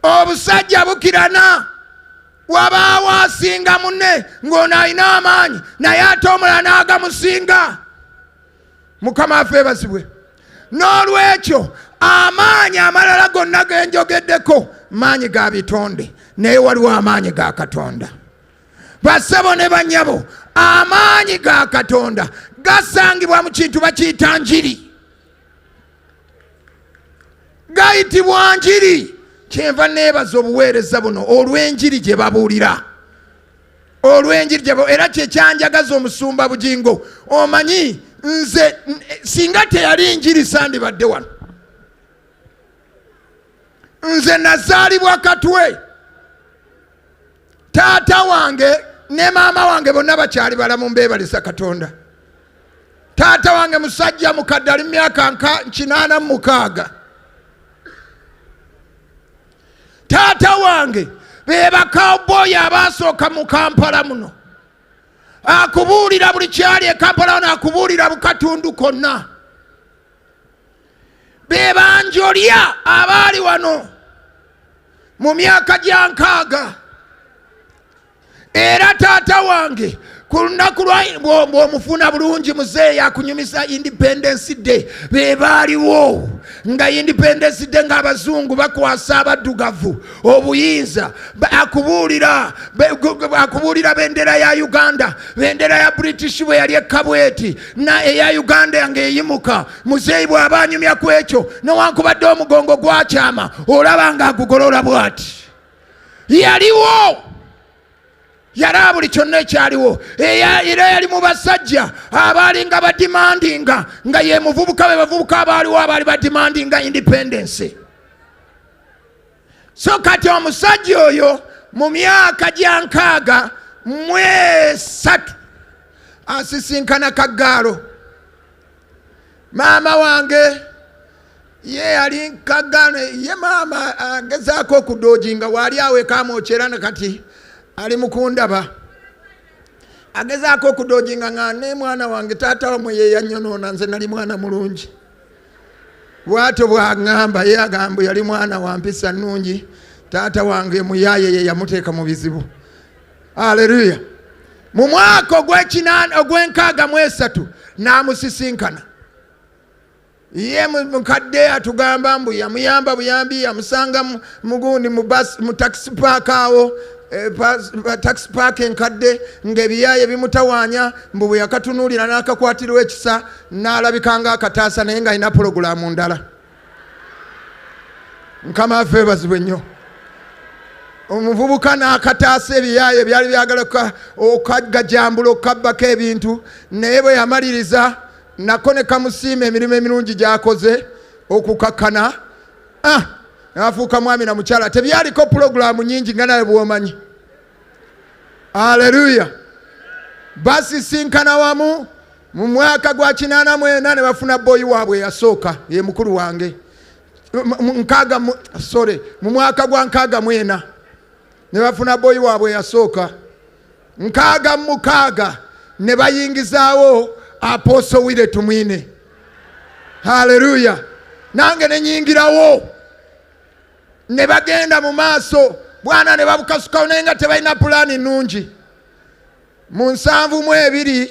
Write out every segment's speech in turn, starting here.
obusajja bukirana wabaawo asinga munne ng'ono alina amaanyi naye ate omulala n'agamusinga. Mukama waffe yeebazibwe. N'olwekyo amaanyi amalala gonna genjogeddeko maanyi ga bitonde, naye waliwo amaanyi ga Katonda. Bassebo ne bannyabo, amaanyi ga Katonda gasangibwa mu kintu bakiyita njiri, gayitibwa njiri. Kyenva neebaza obuweereza buno olw'enjiri gye babuulira, olw'enjiri gye era kyekyanjagaza omusumba Bugingo. Omanyi nze singa teyali njiri sandibadde wano. Nze nazaalibwa Katwe, taata wange ne maama wange bonna bakyali balamu, mbeebalisa Katonda. Taata wange musajja mukadde ali mu myaka 86. Taata wange be bakawboyi abaasooka mu Kampala muno. Akubuulira buli kyali e Kampala wano, akubuulira Bukatundu konna. Be banjolya abaali wano mu myaka gya 60. Era taata wange ku lunaku bw'omufuna bulungi muzeeyi akunyumisa Independence Day, be baaliwo nga Independence Day ng'abazungu bakwasa abaddugavu obuyinza. Akubuulira bendera ya Uganda, bendera ya British bwe yali ekabweti na eya Uganda ng'eyimuka. Muzeeyi bw'aba anyumya ku ekyo newankubadde omugongo gwakyama olaba ng'agugolola bw'ati. Yaliwo, yalaba buli kyonna ekyaliwo. Era yali mu basajja abaali nga badimandinga, nga ye muvubuka be bavubuka abaaliwo abaali badimandinga independence. So kati omusajja oyo mu myaka gya 63 asisinkana Kaggaalo. Maama wange ye ali Kaggaalo, ye maama agezaako okudoojinga, waali awo ekamwokyera ne kati ali mukundaba. Agezaako okudoojinga nga ne mwana wange taata wamwe ye yanyonoona, nze nali mwana mulungi. Bw'atyo bw'aŋŋamba, ye agamba yali mwana wa mpisa nnungi, taata wange muyaaye ye yamuteeka mu bizibu. Haleluya. Mu mwaka ogw'enkaaga n'amusisinkana. Ye mukadde atugamba mbu yamuyamba buyambi, yamusanga mugundi mu taxi park awo, taxi park enkadde ng'ebiyaaye bimutawaanya, mbu bwe yakatunuulira n'akakwatirwa ekisa n'alabika ng'akataasa naye ng'alina pologulaamu ndala. Mukama waffe yeebazibwe nnyo. Omuvubuka n'akataasa ebiyaaye byali byagala okagajambula okabbako ebintu, naye bwe yamaliriza nako ne kamusiima emirimu emirungi gy'akoze okukakkana. N'afuuka mwami na mukyala. Tebyaliko pulogulaamu nyingi nga nawe bw'omanyi. Haleluya. Basisinkana wamu mu mwaka gwa 84 ne bafuna boyi waabwe yasooka, ye mukulu wange. Mu mwaka gwa 64 ne bafuna boyi waabwe yasooka. 66 ne bayingizaawo Apostle Willy Tumwiine. Haleluya. Nange ne nyingirawo. Ne bagenda mu maaso, bwana ne babukasukawo naye nga tebalina pulaani nnungi. Mu 72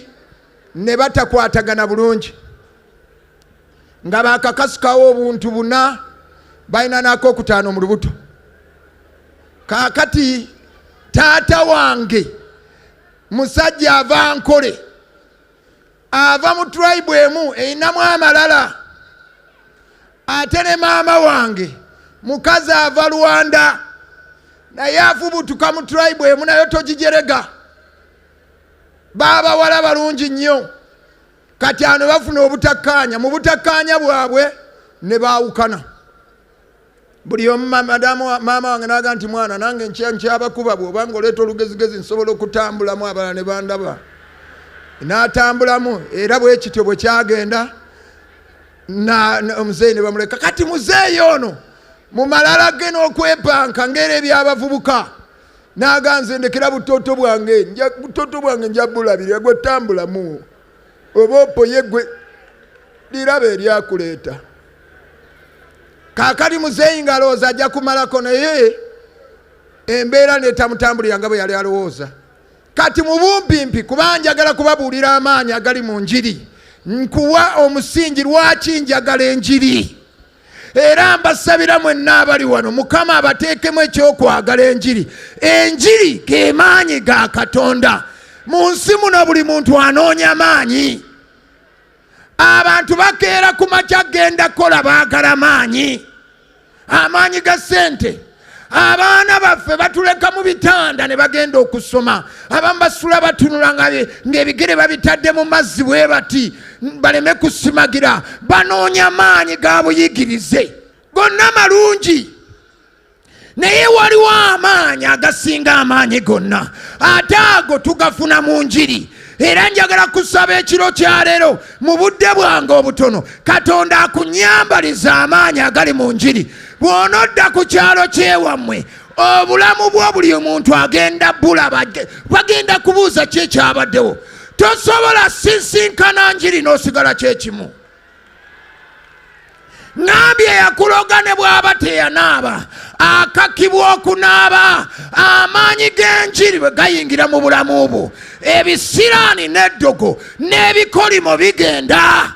ne batakwatagana bulungi, nga bakakasukawo obuntu 4, balina nako 5 mu lubuto. Kaakati taata wange musajja ava Nkole, ava mu tribe emu eyinamu amalala, ate ne maama wange mukazi ava Rwanda naye afubutuka mu tribe emu, nayo togijerega. Baabawala balungi nnyo. Kati ano bafuna obutakkaanya, mu butakkaanya bwabwe ne baawukana. Buli omu maama wange n'aga nti mwana nange nkyabakuba bw'obanga oleeta olugezigezi nsobola okutambulamu, abalala ne bandaba. N'atambulamu, era bwe kityo bwe kyagenda omuzeeyi ne bamuleka. Kati muzeeyi ono mu malala ge n'okwepanka ng'era eby'abavubuka n'aga nze ndekera butoto bwange nja bulabirira, gwe tambulamu oba opoye gwe liraba eryakuleeta. Kaakati muzeeyi ng'alowooza ajja kumalako, naye embeera netamutambulira nga bwe yali alowooza. Kati mu bumpimpi, kuba njagala kubabuulira amaanyi agali mu njiri, nkuwa omusingi lwaki njagala enjiri. Era mbasabira mwenna abali wano, Mukama abateekemu ekyokwagala enjiri. Enjiri ge maanyi ga Katonda. Mu nsi muno buli muntu anoonya maanyi. Abantu bakeera ku makya genda kola baagala maanyi. Amaanyi ga ssente. Abaana baffe batuleka mu bitanda ne bagenda okusoma. Abamu basula batunula ng'ebigere babitadde mu mazzi bwe bati baleme kusimagira. Banoonya maanyi ga buyigirize. Gonna malungi, naye waliwo amaanyi agasinga amaanyi gonna. Ate ago tugafuna mu njiri. Era njagala kusaba ekiro kya leero mu budde bwange obutono, Katonda akunyambaliza amaanyi agali mu njiri. Bw'onodda ku kyalo kyewammwe, obulamu bwo buli omuntu agenda bulaba, bagenda kubuuza ki ekyabaddewo. Tosobola sisinkana njiri n'osigala kyekimu. Ngambye yakuloga ne bw'aba teyanaaba, akakibwa okunaaba. Amaanyi g'enjiri bwe gayingira mu bulamu bwo, ebisiraani n'eddogo n'ebikolimo bigenda.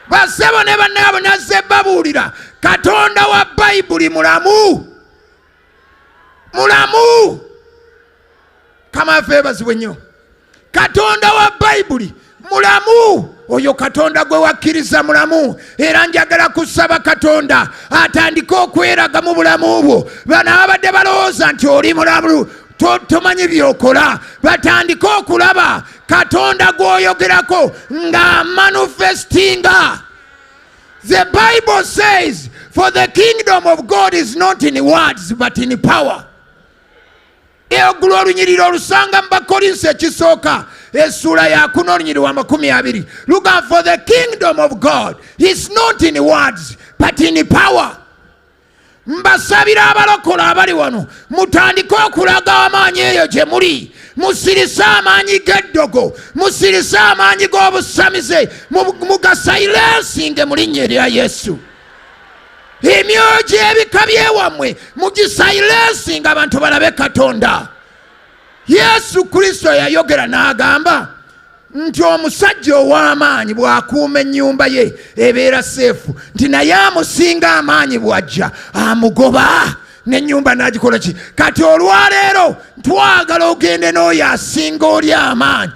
Basebo ne bannaabwe nazze babuulira, Katonda wa Bayibuli mulamu. Mulamu. Kamaffe ebazibwe nnyo. Katonda wa Bayibuli mulamu. Oyo Katonda gwe wakkiriza mulamu. Era njagala kusaba Katonda atandike okweraga mu bulamu bwo. Bano abadde balowooza nti oli mulamu, tomanyi byokola. Batandike okulaba Katonda gw'oyogerako nga manifestinga. The Bible says, for the kingdom of God is not in words but in power. Eogulu olunyiriri olusanga mu Bakolinso ekisooka essula ya 4 olunyiriri wa 20. Look out, for the kingdom of God is not in words but in power. Mbasabira abalokola abali wano, mutandike okulaga amaanyi eyo gye muli. Musirise amaanyi g'eddogo, musirise amaanyi g'obusamize, mugasailensinge mu linnya erya Yesu. Emyoyo gy'ebika by'ewammwe mugisailensinga abantu balabe Katonda. Yesu Kristo yayogera n'agamba nti omusajja ow'amaanyi bw'akuuma ennyumba ye ebeera seefu, nti naye amusinga amaanyi bw'ajja amugoba n'ennyumba n'agikola ki. Kati olwaleero twagala ogende n'oyo asinga oli amaanyi,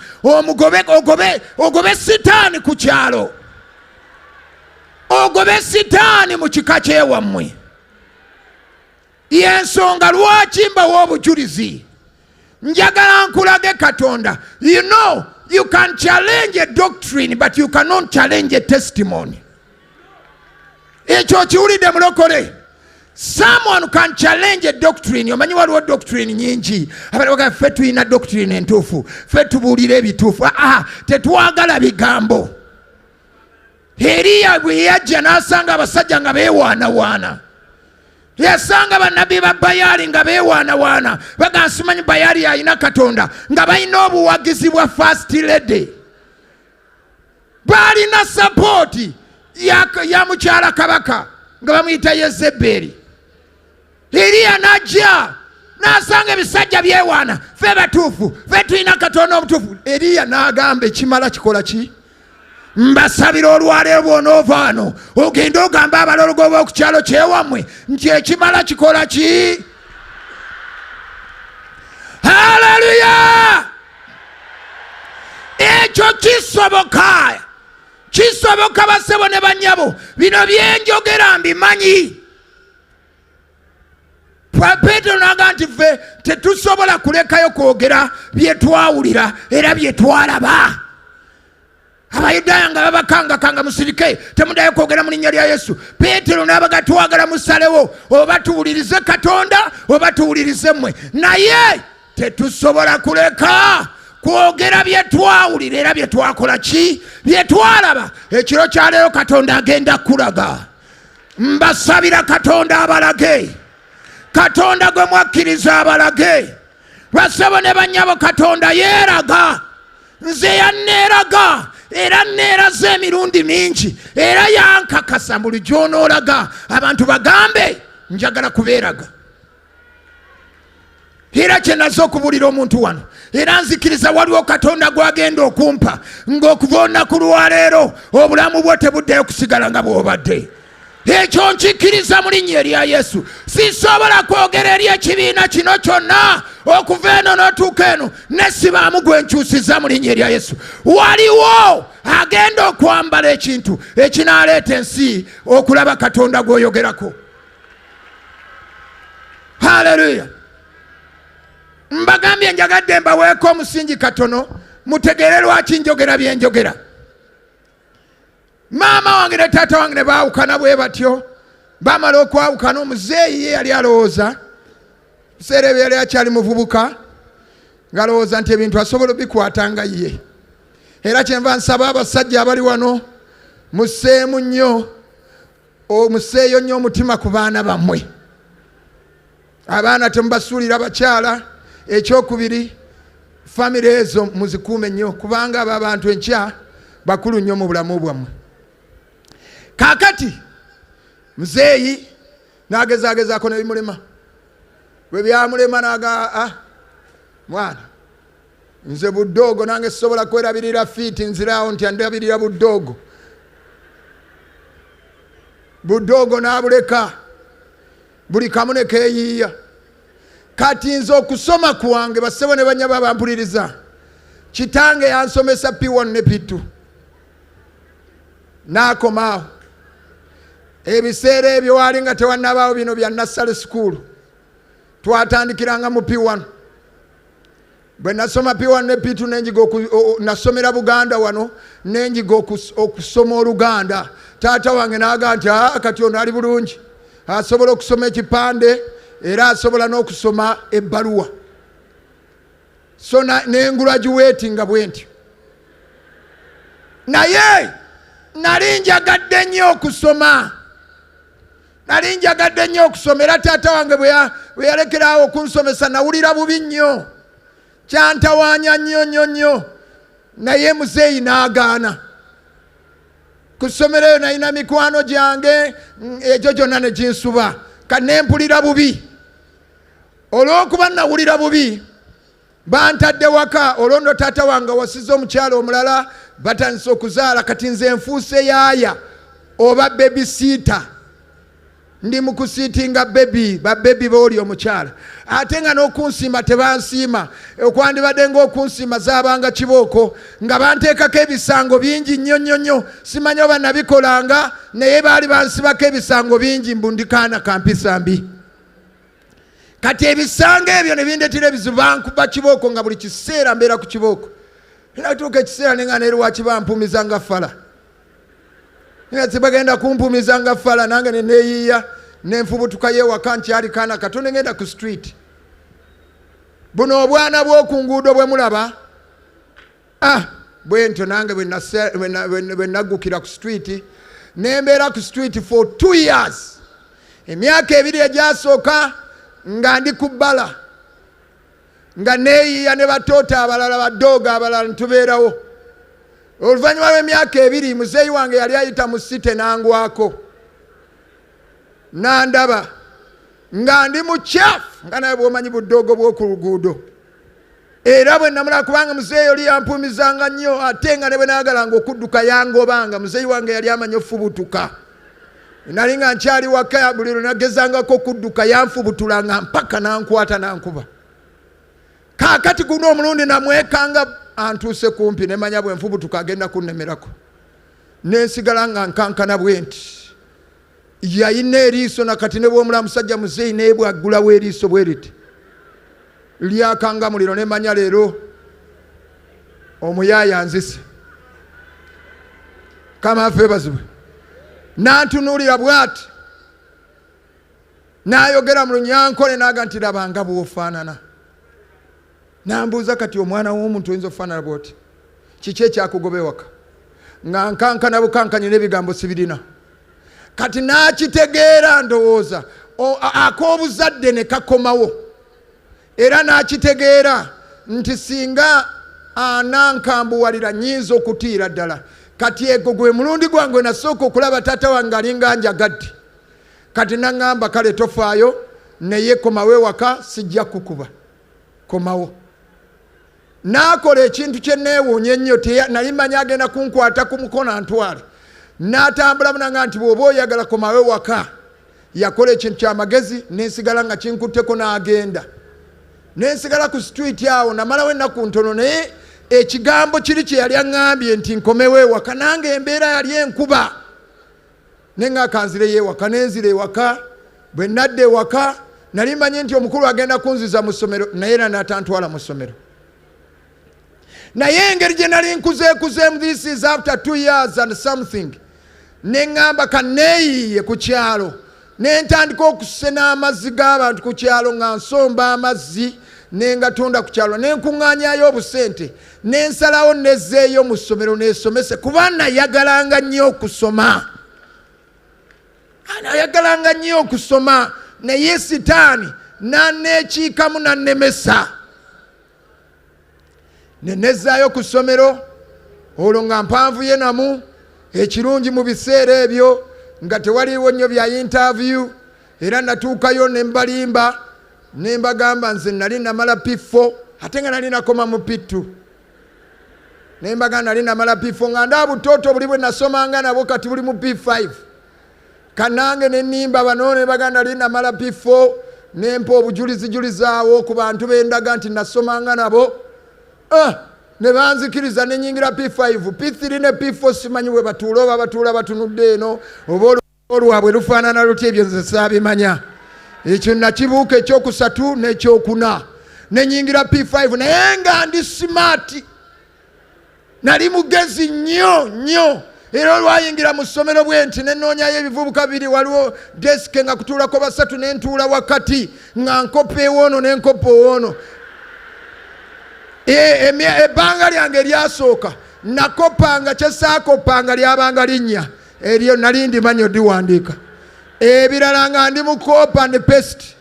ogobe sitaani ku kyalo, ogobe sitaani mu kika kyewammwe. Y'ensonga lwaki mbawa obujulizi. Njagala nkulage Katonda. You know, you can challenge a doctrine but you cannot challenge a testimony. Ekyo kiwulidde mulokole. Someone can challenge a doctrine. Omanyi waliwo doctrine nyingi. Abaloga ffe tulina doctrine entuufu, ffe tubuulira ebituufu. Tetwagala bigambo. Eriya bwe yajja n'asanga abasajja nga beewaanawaana. Yasanga bannabbi ba Baali nga beewaanawaana. Baga nsimanyi Baali alina Katonda, nga balina obuwagizi bwa first lady. Baalina sapooti ya mukyala kabaka nga bamuyita Yezeberi. Eriya n'ajja n'asanga ebisajja byewaana, ffe batuufu, ffe tulina Katonda omutuufu. Eriya n'agamba ekimala kikola ki? Mbasabira olwaleero bw'onoova wano ogende ogamba abalologo b'oku kyalo kyewammwe nti ekimala kikola ki? Haleluya! Ekyo kisoboka. Kisoboka basebo ne bannyabo. Bino byenjogera mbimanyi. Petero n'agamba nti ffe tetusobola kulekayo kwogera bye twawulira era bye twalaba. Abayudaaya nga babakangakanga musirike, temudayo kwogera mu linnya lya Yesu. Petero n'abaga twagala musalewo, oba tuwulirize Katonda oba tuwulirize mmwe. Naye tetusobola kuleka kwogera bye twawulira era bye twakola ki? Bye twalaba. Ekiro kya leero Katonda agenda kulaga. Mbasabira Katonda abalage. Katonda gwe mwakkiriza abalage. Basabo ne bannyabo Katonda yeeraga. Nze yanneeraga. era neeraze emirundi mingi era yankakasa buli gy'onoolaga abantu bagambe njagala kubeeraga. Era kyenaze okubuulira omuntu wano era nzikiriza waliwo katonda gwagenda okumpa ng'okuva olunaku lwaleero obulamu bwo tebuddeyo kusigala nga bw'obadde. Ekyo nkikkiriza mu linnya erya Yesu. Sisobola kwogera eri ekibiina kino kyonna okuva eno n'otuuka eno nesibaamu gwe nkyusiza mu linnya erya Yesu. Waliwo agenda okwambala ekintu ekinaaleeta ensi okulaba katonda gw'oyogerako. Haleluya. Mbagambye njagadde mbaweeko omusingi katono mutegeere lwaki njogera bye njogera. Maama wange ne taata wange ne baawukana bwe batyo. Bamala okwawukana omuzeeyi ye yali alowooza biseera ebyo yali akyali muvubuka ng'alowooza nti ebintu asobola obikwata nga ye. Era kyenva nsaba abasajja abali wano musseeyo nnyo omutima ku baana bammwe. Abaana temubasuulira bakyala. Ekyokubiri, famire ezo muzikuume nnyo kubanga abo abantu enkya bakulu nnyo mu bulamu bwammwe. Kaakati muzeeyi n'agezaagezaako ne bimulema. Bwe byamulema n'aga mwana nze buddoogo nange sisobola kwerabirira fiiti nziraawo nti andabirira buddoogo. Buddoogo n'abuleka buli kamu ne keeyiiya. Kati nze okusoma kwange bassebo ne banyaba bampuliriza kitange yansomesa P1 ne P2 n'akomaawo. Ebiseera ebyo waali nga tewannabaawo bino bya nursery school twatandikiranga mu P1. Bwe nasoma P1 ne P2 nenjiga nasomera Buganda wano nenjiga okusoma Oluganda. Taata wange n'aga nti kati ono ali bulungi asobola okusoma ekipande era asobola n'okusoma ebbaluwa. So nenguraduate nga bwe ntyo. Naye nali njagadde nnyo okusoma. Era taata wange bwe yalekeraawo okunsomesa nawulira bubi nnyo. Kyantawaanya nnyo. Naye muzeeyi n'agaana. Ku ssomero eyo nalina mikwano gyange egyo gyonna ne ginsuba. Kati ne mpulira bubi. Olw'okuba nawulira bubi bantadde waka. Olwo nno taata wange wasize omukyala omulala batandise okuzaala. Kati nze nfuuse yaaya oba babysitter. Ndi mu kusiitinga babebi booli omukyala. Ate nga n'okunsiima tebansiima. Okwandibadde ng'okunsiima zaabanga kibooko nga banteekako ebisango bingi nnyo. Simanyi oba nabikolanga naye baali bansibako ebisango bingi mbundikaana kampisa mbi. Kati ebisango ebyo ne bindeetera ebizibu bankuba kibooko nga buli kiseera mbeera ku kibooko. Era tuuka ekiseera nenga neerwaki bampumiza nga fala. Nga tebagenda kumpumiza nga fala nange ne neeyiiya nenfubutuka yeewaka nkyali kaana kato ne ngenda ku street. Buno obwana bw'oku nguudo bwe mulaba bwe ntyo nange bwe naggukira ku street ne mbeera ku street for 2 years. Emyaka 2 egyasooka nga ndi ku bbala nga neeyiiya ne batoota abalala badooga abalala ntubeerawo. Oluvannyuma lw'emyaka 2 muzeeyi wange yali ayita mu site nangwako nandaba nga ndi mukyafu nga naye bw'omanyi buddoogo bw'oku luguudo. Era bwe namulaba kubanga muzeeyi oli yampumizanga nnyo ate nga ne bwe naagalanga okudduka yangobanga. Muzeeyi wange yali amanyi ofubutuka. Nali nga nkyali waka buli lwe nagezangako okudduka yanfubutulanga mpaka nankwata nankuba. Kaakati guno omulundi namwekanga antuuse kumpi ne manya bwe nfubutuka agenda kunnemerako. Nensigala nga nkankana bwe nti yayina eriiso nakati ne bw'omulaba musajja muzeeyi naye bw'aggulawo eriiso bwe riti lyakanga muliro ne manya leero omuyaaya nzise. Kama affe bazibwe. Nantunuulira bw'ati n'ayogera mu Lunyankole n'aga nti labanga bw'ofaanana. Nambuuza kati omwana w'omuntu oyinza okufaanana bw'oti kiki ekyakugoba ewaka? Nga nkankana bukankanye n'ebigambo sibirina. Kati n'akitegeera ndowooza ak'obuzadde ne kakomawo. Era n'akitegeera nti singa anankambuwalira nyinza okutiira ddala. Kati ego gwe mulundi gwange nasooka okulaba taata wange alinga njagadde. Kati naŋŋamba kale tofaayo naye komawo ewaka sijja kukuba. Komawo. N'akola ekintu kye neewuunya ennyo, nali mmanyi agenda kunkwata ku mukono antwale. N'atambula munanga nti bw'oba oyagala komawo ewaka. Yakola ekintu ky'amagezi nensigala nga kinkutteko n'agenda. Nensigala ku street awo namalawo ennaku ntono naye ekigambo kiri kye yali aŋŋambye nti nkomewo ewaka nange embeera yali enkuba. Ne ŋŋaka nzireyo ewaka nenzira ewaka. Bwe nadda ewaka nali mmanyi nti omukulu agenda kunziza mu ssomero naye era n'atantwala mu ssomero. Naye engeri gye nali nkuzeekuzeemu, this is after 2 years and something, ne ŋŋamba kanneeyiiye ku kyalo. Ne ntandika okusena amazzi g'abantu ku kyalo nga nsomba amazzi ne ngatunda ku kyalo ne nkuŋŋaanyayo obusente ne nsalawo nezzeeyo mu ssomero neesomese kuba nayagalanga nnyo okusoma. Nayagalanga nnyo okusoma naye sitaani nanneekiikamu nannemesa. Ne nezzaayo ku ssomero olwo nga mpanvuye namu. Ekirungi mu biseera ebyo nga tewaliwo nnyo bya interview, era natuukayo ne mbalimba ne mbagamba nze nali namala P4 ate nga nali nakoma mu P2. Ne mbagamba nali namala P4 nga ndaa butooto buli bwe nasomanga nabo kati buli mu P5. Kanange ne nnimba bano ne mbagamba nali namala P4 ne mpa obujulizi awo ku bantu bendaga nti nasomanga nabo. Ne banzikiriza ne nyingira P5, P3 ne P4 simanyi bwe batuula oba batuula batunudde eno oba olwabwe lufaanana lutya, ebyo nze saabimanya. Ekyo nakibuuka ekyokusatu n'ekyokuna ne nyingira P5 naye nga ndi smart. Nali mugezi nnyo. Era olwayingira mu ssomero bwe nti ne nnoonyayo ebivubuka biri, waliwo desike nga kutuulako basatu ne ntuula wakati nga nkopa ewoono ne nkopa owoono. Ebbanga lyange eryasooka nakopanga kyesaakopanga lyabanga linnya eryo nali ndimanyi odiwandiika. Ebirala nga ndi mu copy and paste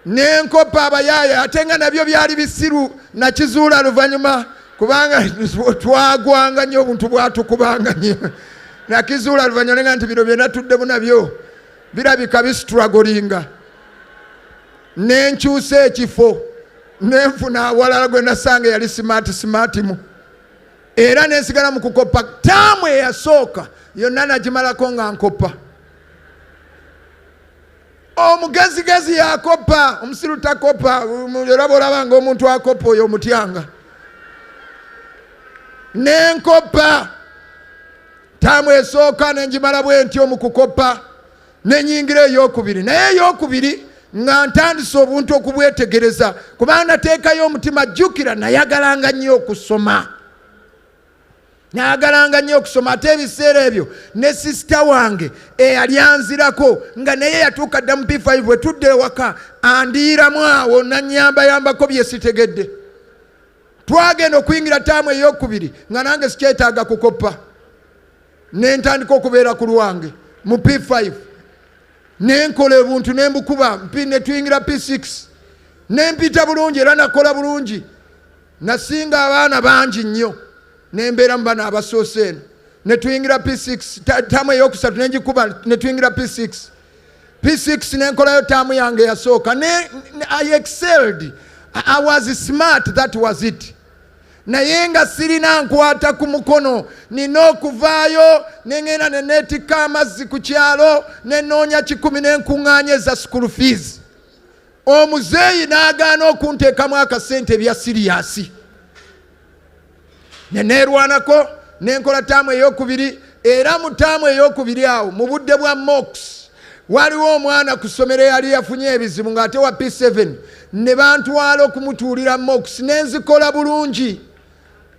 ne nkopa abayaaya ate nga nabyo byali bisiru nakizuula luvannyuma kubanga twagwanga nnyo obuntu bwatukubanga nnyo. Nakizuula luvannyuma nga nti bino bye natuddemu nabyo birabika bistruggolinga. Ne nkyusa ekifo nenfuna awalala gwe nasanga yali smart mu. Era nensigala mu kukopa. Taamu eyasooka yonna nagimalako nga nkopa. Omugezigezi yakopa, omusiru takopa. Era bw'olabanga omuntu akopa oyo omutyanga. Nenkopa. Taamu esooka nenjimala bwe ntyo mu kukopa. Nenyingira ey'okubiri. Naye ey'okubiri nga ntandise obuntu okubwetegereza kubanga nateekayo omutima jjukira nayagalanga nnyo okusoma. Ate ebiseera ebyo ne sisita wange eyali anzirako nga naye yatuuka dda mu P5 bwe tudde ewaka andiiramu awo nannyambayambako bye sitegedde. Twagenda okuyingira taamu ey'okubiri nga nange sikyetaaga kukopa. Ne ntandika okubeera ku lwange mu P5. Nenkola ebuntu nembukuba ne tuyingira P6 nempita bulungi era nakola bulungi. Nasinga abaana bangi nnyo nembeera mu bano abasoose eno. Ne tuyingira P6 taamu ey'okusatu nenjikuba ne tuyingira P6. P6 nenkolayo taamu yange yasooka. I excelled. I was smart, that was it. Naye nga sirina nkwata ku mukono nina okuvaayo nengenda neneetikka amazzi ku kyalo nenoonya 10 nenkuŋŋaanyeza school fees. Omuzeeyi n'agaana okunteekamu akasente bya siriyasi. Neneerwanako nenkola taamu ey'okubiri. Era mu taamu ey'okubiri awo mu budde bwa mocks waliwo omwana ku ssomero yali yafunye ebizibu ng'ate wa P7 ne bantwala okumutuulira mocks nenzikola bulungi.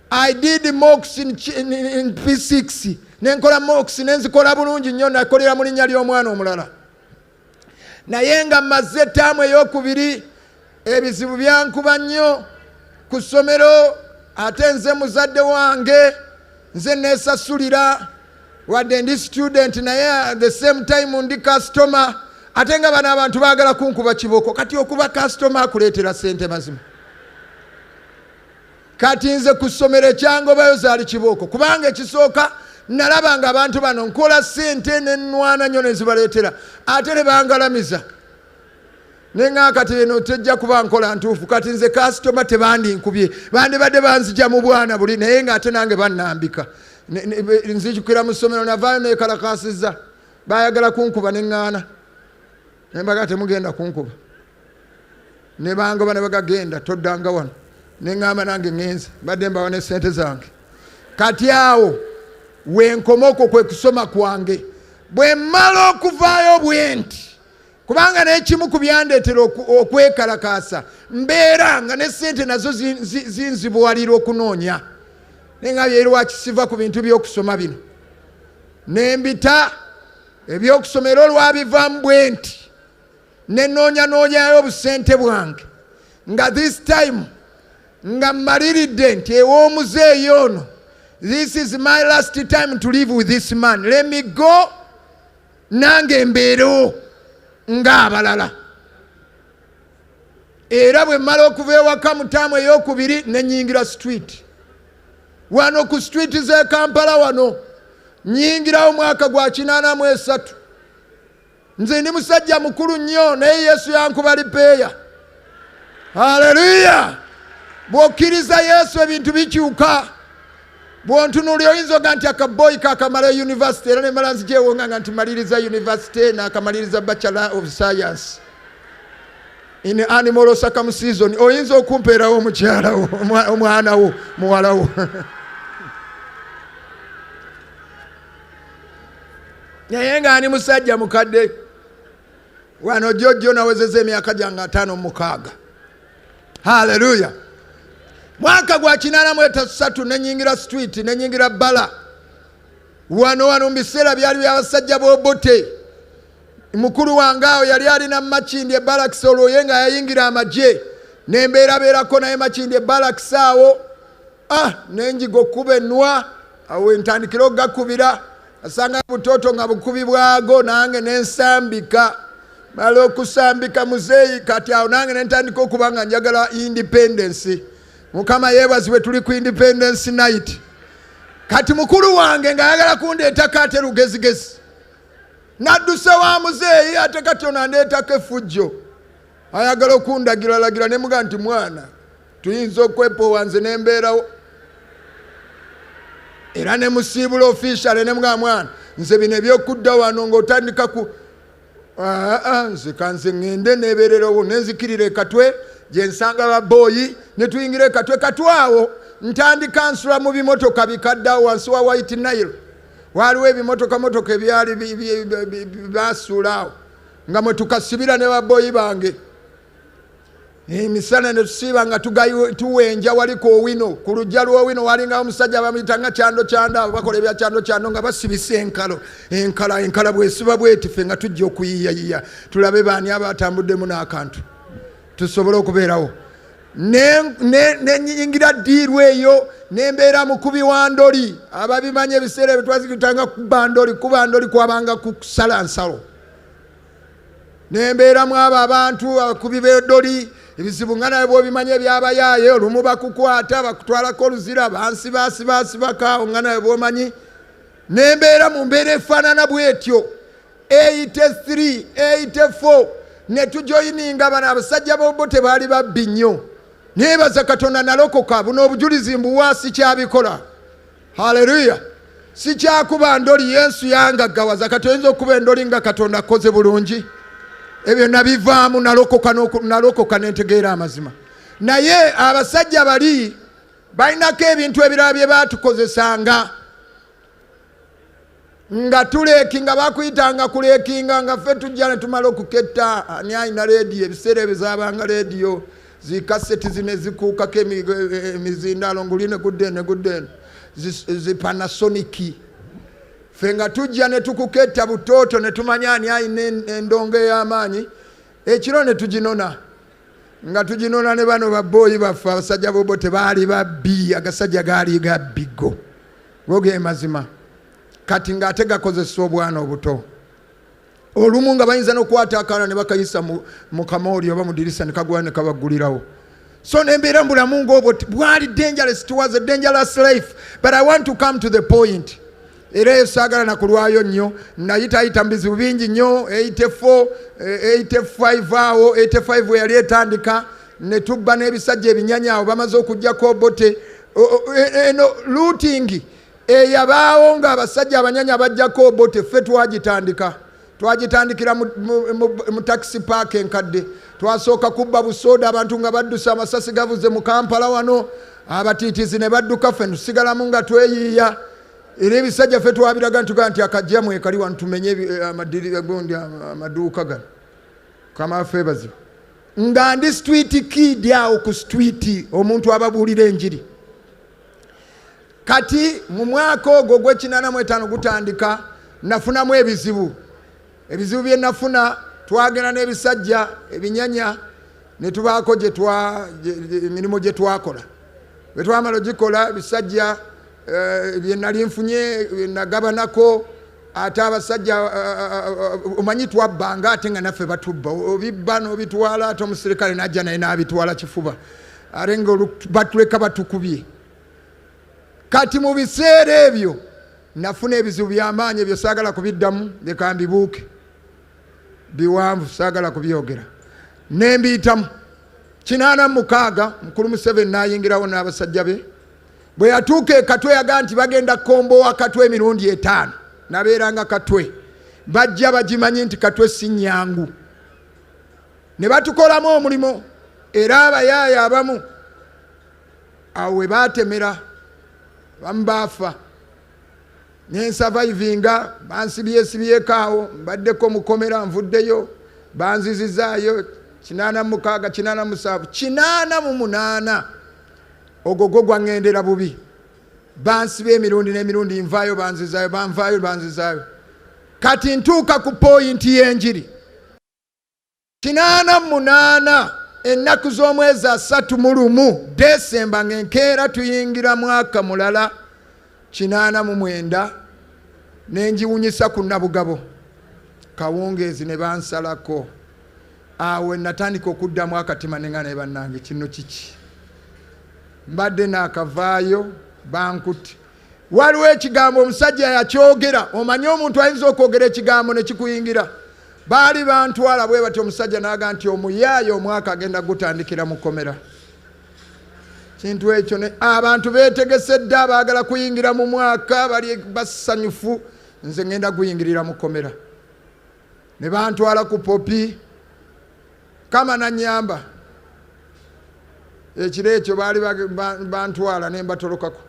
I did mocks in P6 nenkola mocks nenzikola bulungi nnyo nakolera mu linnya ly'omwana omulala. Naye nga mmaze taamu ey'okubiri ebizibu byankuba nnyo ku ssomero. Ate nze muzadde wange nze neesasulira wadde ndi student naye at the same time ndi customer. Ate nga bano abantu baagala kunkuba kiboko. Kati okuba customer akuleetera ssente mazima. kati nze ku ssomero ekyangobayo zaali kibooko kubanga ekisooka nalaba nga abantu bano nkola ssente nenwana nnyo ne zibaleetera ate ne bangalamiza nenga kati eno tejja kuba nkola ntuufu kati nze kasitoma tebandinkubye bandibadde banzija mu bwana buli naye ng'ate nange bannambika nzijukira mu ssomero navaayo neekalakasiza bayagala kunkuba neŋŋaana nembaga temugenda kunkuba ne bangoba ne bagagenda toddanga wano neŋŋamba nange ŋŋenze badde mbawo ne ssente zange kati awo wenkomoko kwe kusoma kwange bwe mmala okuvaayo bwenti kubanga n'ekimu ku byandeetera okwekalakaasa mbeera nga ne ssente nazo zinzibuwalira okunoonya nenga byerwakisiva ku bintu by'okusoma bino nembita ebyokusoma era olwabivaamu bwenti nenoonyanoonyayo obusente bwange nga this time nga mmaliridde nti ew'omuzeeyi ono this is my last time to live with this man let me go nange mbeerewo ng'abalala era bwe mmala okuva ewaka mu taamu ey'okubiri nenyingira street wano ku street z'e Kampala wano nyingirawo mwaka gwa 83 nze ndi musajja mukulu nnyo naye Yesu yankuba lipeeya haleluya bw'okkiriza Yesu ebintu bikyuka bw'ontunuulira oyinza oga nti akaboyi kakamala university era nemala nzijewonga nga nti maliriza university nakamaliriza bachelor of science in animal circumcision oyinza okumpeerawo omukyalawo omwanawo muwalawo naye nga ani musajja mukadde wano jjojjo nawezeza emyaka gyange 56 haleluya mwaka gwa 83 nenyingira street nenyingira bala wano mu biseera byali by'abasajja b'obote mukulu wange awo yali alina Makindi e Barracks olwo ye nga yayingira amagye nembeerabeerako naye Makindi e Barracks awo nenjiga okkuba ennwa awo entandikira okugakubira asanga butoto nga bukubi bwago nange nensambika mala okusambika muzeeyi kati awo nange nentandika okuba nga njagala independence mukama yeebazibwe tuli ku independence night kati mukulu wange nga ayagala kundeetako ate lugezigezi nadduse wa muzeeyi ate kati ono andeetako effujjo ayagala okundagiralagira ne muga nti mwana tuyinza okwepowa nze nembeerawo era ne musiibula official ne muga mwana nze bino ebyokudda wano ng'otandika ku nze kanze ŋŋende neebeererewo nenzikirire katwe gye nsanga baboyi ne tuyingire katwe katwawo ntandika nsula mu bimotoka bikaddawo wansi wa White Nile waliwo ebimotoka ebyali basuulaawo nga mwe tukasibira ne baboyi bange emisana ne tusiiba nga tuwenja waliko owino ku lujja lw'owino walingawo omusajja bamuyitanga kyando abo bakola ebya kyando nga basibisa enkala bwesiba bwetife nga tujja okuyiyayiya tulabe baani abatambuddemu n'akantu tusobole okubeerawo nenyingira ddiirwa eyo nembeera mukubi wa ndoli ababimanya ebiseera ebyo twazikitanga kuba ndoli kwabanga kusala nsalo nembeeramu abo abantu abakubi b'endoli ebizibu nga naye bw'obimanya ebyabayaaye olumu bakukwata bakutwalako oluzira bansibasibakaawo nga naye bw'omanyi nembeera mu mbeera efaanana bwetyo 83 84 ne tujoyininga bano abasajja b'obo tebaali babbi nnyo neebaza katonda nalokoka buno obujulizi mbuwa sikyabikola haleluya sikyakuba ndoli Yesu yangaggawaza kati oyinza okuba endoli nga katonda akoze bulungi ebyo nabivaamu nalokoka nentegeera amazima naye abasajja bali balinako ebintu ebirala bye batukozesanga nga tuleekinga bakuyitanga kuleekinga nga ffe tujja ne tumala okuketta ani alina leediyo ebiseera ebyo zaabanga leediyo zikaseti zine zikuukako emizindaalo nguli ne gudde zipanasoniki ffe nga tujja ne tukuketta butooto ne tumanya ani alina endongo ey'amaanyi ekiro ne tuginona nga tuginona ne bano baboyi baffe abasajja bobo tebaali babbi agasajja gaali gabbigo goge mazima kati ng'ate gakozesa obwana obuto olumu nga bayinza n'okwata akaana ne bakayisa mu kamooli oba mu dirisa ne kagwa ne kabaggulirawo So nembeera mu bulamu ng'obwo bwali dangerous, it was a dangerous life. But I want to come to the point. Era eyo saagala nakulwayo nnyo, nayitaayita mu bizibu bingi nnyo, 84, 85 awo, 85 we yali etandika, ne tubba n'ebisajja ebinyanya awo bamaze okugjako bote. Eno looting eyabaawo ng'abasajja abanyanya bajjako bote, ffe twagitandikira mu taxi park enkadde. Twasooka kubba busooda abantu nga baddusa amasasi gavuze mu Kampala wano, abatiitizi ne badduka, ffe tusigalamu nga tweyiiya. Era ebisajja ffe twabiraga nti akajjamu ekali wano tumenye amaduuka gano kamaffe bazibu. Nga ndi street kid awo ku street, omuntu ababuulira enjiri. Kati mu mwaka ogwo gwe85 gutandika, nafunamu ebizibu bye nafuna. Twagenda n'ebisajja ebinyanya ne tubaako emirimu gye twakola. Bwe twamala ogikola ebisajja bye nali nfunye nagabanako, ate abasajja omanyi twabbanga ate nga naffe batubba, obibba n'obitwala, ate omusirikale n'ajja naye n'abitwala kifuba, ate nga batuleka batukubye. Kati mu biseera ebyo nafuna ebizibu by'amaanyi ebyo saagala kubiddamu, leka mbibuuke biwanvu, saagala kubyogera. Nembiyitamu 86 mukulu Museveni n'ayingirawo n'abasajja be. Bwe yatuuka Katwe yaga nti bagenda kombowa Katwe emirundi 5. Nabeeranga Katwe, bajja bagimanyi nti Katwe si nnyangu. Ne batukolamu omulimo, era abayaaya abamu awo we baatemera bamu baafa. Nensavaivinga, bansibyeesibyeko awo, mbaddeko mukomera, nvuddeyo, banzizizaayo 86, 87, 88. Ogwo gwangendera bubi. Bansiba emirundi n'emirundi, nvaayo banzizaayo, banvaayo banzizaayo. Kati ntuuka ku poyinti y'enjiri 88 ennaku z'omwezi 31 Desemba ng'enkeera tuyingira mwaka mulala 89 nenjiwunyisa ku Nabugabo kawungeezi ne bansalako. Awe natandika okuddamu akatima nenga ne bannange, kino kiki? Mbadde n'akavaayo bankutte. Waliwo ekigambo omusajja yakyogera, omanyi omuntu ayinza okwogera ekigambo ne kikuyingira. Baali bantwala bwe batyo, omusajja n'aga nti omuyaayo omwaka agenda gutandikira mu komera. Kintu ekyo abantu beetegesedde abaagala kuyingira mu mwaka bali basanyufu, nze ngenda guyingirira mu komera. Ne bantwala ku popi kama nanyamba. Ekiro ekyo baali bantwala ne mbatolokako.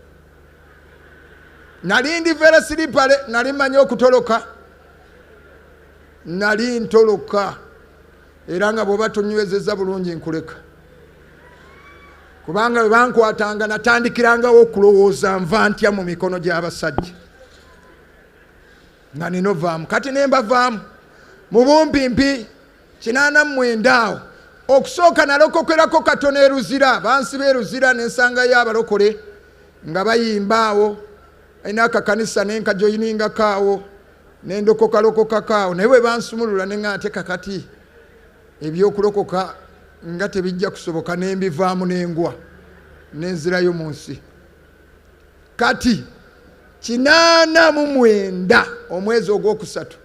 Nali ndi vera siripale, nali manyi okutoloka. Nali ntoloka, era nga bw'oba tonywezezza bulungi nkuleka. Kubanga bwe bankwatanga natandikirangawo okulowooza nva ntya mu mikono gy'abasajja. Nga nino vaamu. Kati ne mbavaamu mu bumpimpi 89 awo. Okusooka nalokokerako katono eruzira, bansiba eruzira ne nsangayo abalokole nga bayimba awo. Ayina akakanisa ne nkajoyiningako awo, ne ndokokalokoka awo. Naye bwe bansumulula ne ng'ate kakati ebyokulokoka nga tebijja kusoboka, ne mbivaamu n'engwa nenzirayo mu nsi. Kati 89 omwezi ogwokusatu,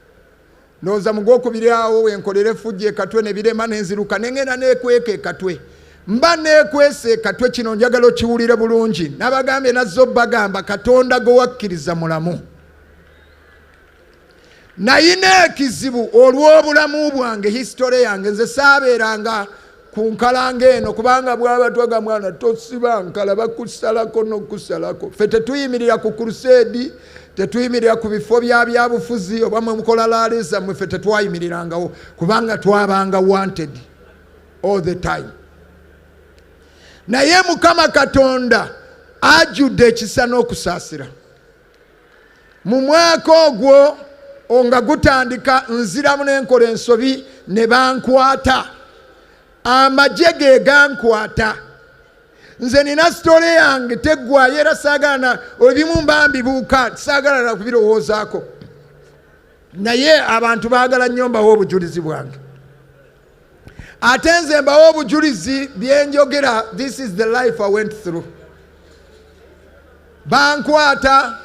ndowooza mu gwokubiri awo wenkolera effujjo e Katwe ne birema nenziruka ne ngenda neekweka e Katwe. Mba neekwese e Katwe, kino njagala okiwulire bulungi. Nabagambye nazzo bagamba katonda gwe wakkiriza mulamu. Nayina ekizibu olw'obulamu bwange, history yange. Nze saabeeranga ku nkalanga eno, kubanga bwaba twaga mwana tosiba nkala bakusalako n'okusalako. Ffe tetuyimirira ku crusade, tetuyimirira ku bifo byabufuzi oba mwe mukola laale zammwe, ffe tetwayimirangawo kubanga twabanga wanted all the time. Naye Mukama Katonda ajjudde ekisa n'okusaasira. Mu mwaka ogwo nga gutandika, nziramu n'enkola ensobi ne bankwata. Amagye ge gankwata. Nze nina sitole yange teggwayo, era saagala ebimu mba mbibuuka, saagala na kubirowoozaako. Naye abantu baagala nnyo mbawo obujulizi bwange. ate nze mbawa obujulizi byenjogera. This is the life I went through. Bankwata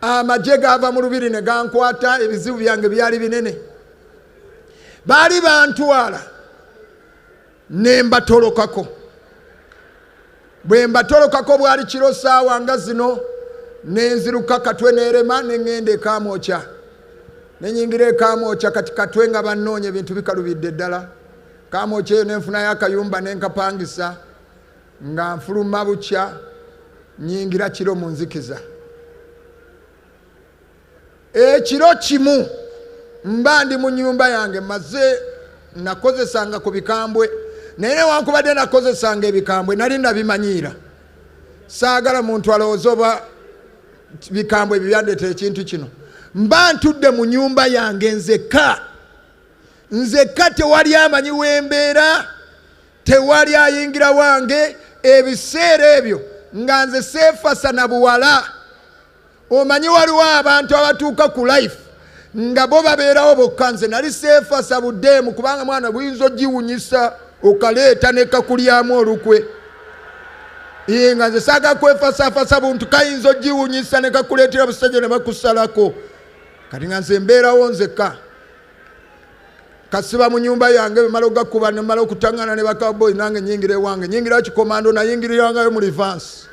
amagye gava mu lubiri ne gankwata, ebizibu byange byali binene. Baali bantwala ne mbatolokako. Bwe mbatolokako bwali kiro ssaawa nga zino, ne nziruka Katwe n'erema ne ŋŋenda e Kamwokya. Ne nyingira e Kamwokya, kati Katwe nga bannoonya ebintu bikalubidde ddala. Kamwokya eyo ne nfunayo akayumba ne nkapangisa nga nfuluma bukya, nyingira kiro mu nzikiza. Ekiro kimu mba ndi mu nnyumba yange maze nakozesanga ku bikambwe, naye newankubadde nakozesanga ebikambwe nali nabimanyiira. Saagala muntu alowooza oba bikambwe ebibyandeeta ekintu kino. Mba ntudde mu nnyumba yange nzekka, tewali amanyi wembeera, tewali ayingira wange. Ebiseera ebyo nga nze seefasa na buwala. Omanyi waliwo abantu abatuuka ku life nga bo babeerawo bokka, nze nali seefasa buddeemu, kubanga mwana buyinza ogiwunyisa okaleeta ne kakulyamu olukwe. Nga nze saaga kwefasaafasa buntu, kayinza ogiwunyisa ne kakuleetera busajja ne bakusalako. Kati nga nze mbeerawo nzekka, kasiba mu nnyumba yange, bemala ogakuba ne mala okutaŋŋana ne bakaboyi, nange nyingira ewange. Nyingira kikomando, nayingirirangayo mu reverse.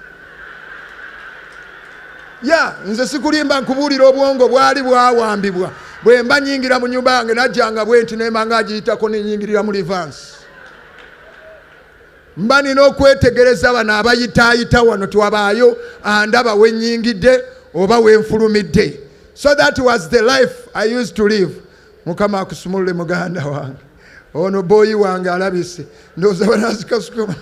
Nze sikulimba nkubuulira obwongo bwali bwawambibwa. Bwe mba nyingira mu nnyumba yange najjanga bwenti nemba nga agiyitako ne nyingirira mu reverse. Mba nina okwetegereza bano abayitaayita wano, tiwabaayo andaba we nnyingidde oba we nfulumidde. So that was the life I used to live. Mukama akusumulule muganda wange. Ono boyi wange alabise. Ndowooza banazikasukuma.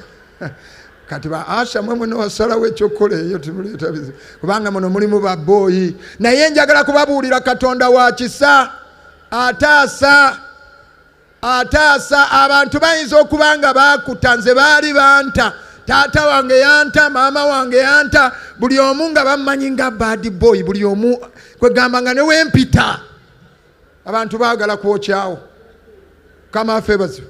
Kati ba Asha mwe muno wasalawo ekyokola eyo timuleeta bizibu, kubanga muno mulimu ba boyi. Naye njagala kubabuulira Katonda wa kisa, ataasa. Abantu bayinza okuba nga baakuta, nze baali banta. Taata wange yanta, maama wange yanta, buli omu nga bammanyi nga bad boy, buli omu kwegamba nga ne wempita. Abantu baagala kwokyawo. Kama affe bazibu.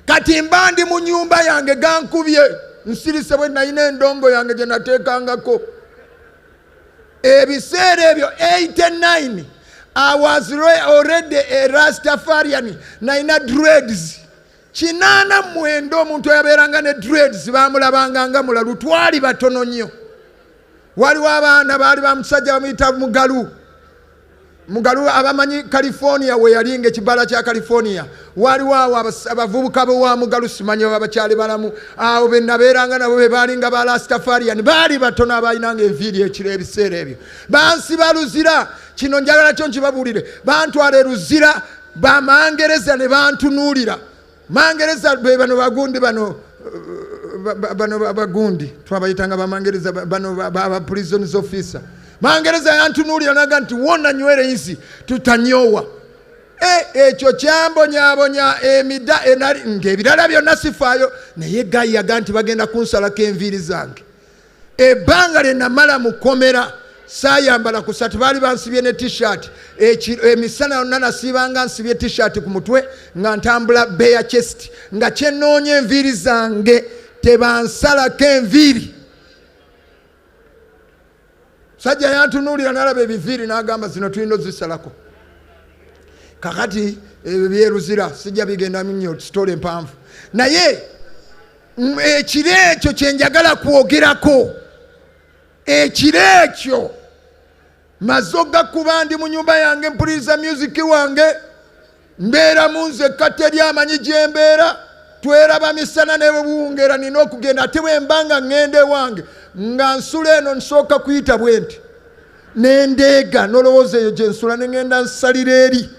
Kati mba ndi mu nnyumba yange gankubye, nsirise bwe nalina endongo yange gye nateekangako. Ebiseera ebyo 89 I was already a Rastafarian. Nalina dreads. 89 omuntu yabeeranga ne dreads baamulabanga nga mulalu. Twali batono nnyo. Waliwo abaana baali bamusajja bamuyita Mugalu abamanyi California we yalinga ekibala kya California. Waliwo abavubuka wa Mugalu simanyi abakyali balamu. Awo be nabeeranga nabo be baalinga ba Rastafarian. Baali batono abalinanga enviiri ekiro ebiseera ebyo. Bansiba luzira. Kino njagala kyo nkibabuulire. Bantwala eruzira, bamangereza ne bantunuulira. Mangereza be bano bagundi bano bagundi. Twabayitanga bamangereza bano ba prisons officer. Mangereza yantunuulira naga nti wonna nywere nsi tutanyowa. Ekyo kyambonyabonya emida enali ng'ebirala byonna sifaayo, naye gayaga nti bagenda kunsalako enviiri zange. Ebbanga lye namala mu kkomera saayambala kusatu, baali bansibye ne t-shirt. Emisana yonna nasiibanga nsibye t-shirt ku mutwe nga ntambula bare chest, nga kyenoonya enviiri zange tebansalako enviiri. Sajja yantunuulira n'alaba ebiviiri n'agamba zino tulina ozisalako. Kakati byeruzira sijja bigenda nnyo sitole empanvu. Naye ekiro ekyo kye njagala kwogerako. Ekiro ekyo maze ogakuba ndi mu nnyumba yange mpuliriza music wange, mbeera mu nzekka teri amanyi gye mbeera. Tweraba misana ne buwungera nina okugenda, ate bwe mbanga ŋŋenda ewange nga nsula eno nsooka kuyita bwenti n'endeega n'olowooza eyo gye nsula ne ŋŋenda nsalira eri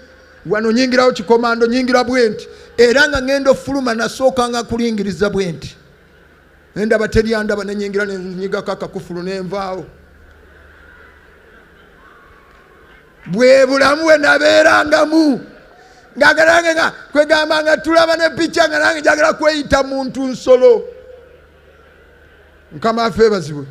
wano nyingirawo kikomando nyingira bwenti, era nga ŋŋenda ofuluma nasookanga kulingiriza bwenti. Ndaba teri andaba ne nyingira ne nyigako akakufulu ne nvaawo. Bwe bulamu bwe nabeerangamu ng'agalange nga kwegamba nga tulaba ne picca nga nange njagala kweyita muntu nsolo. Mukama affe bazibwe.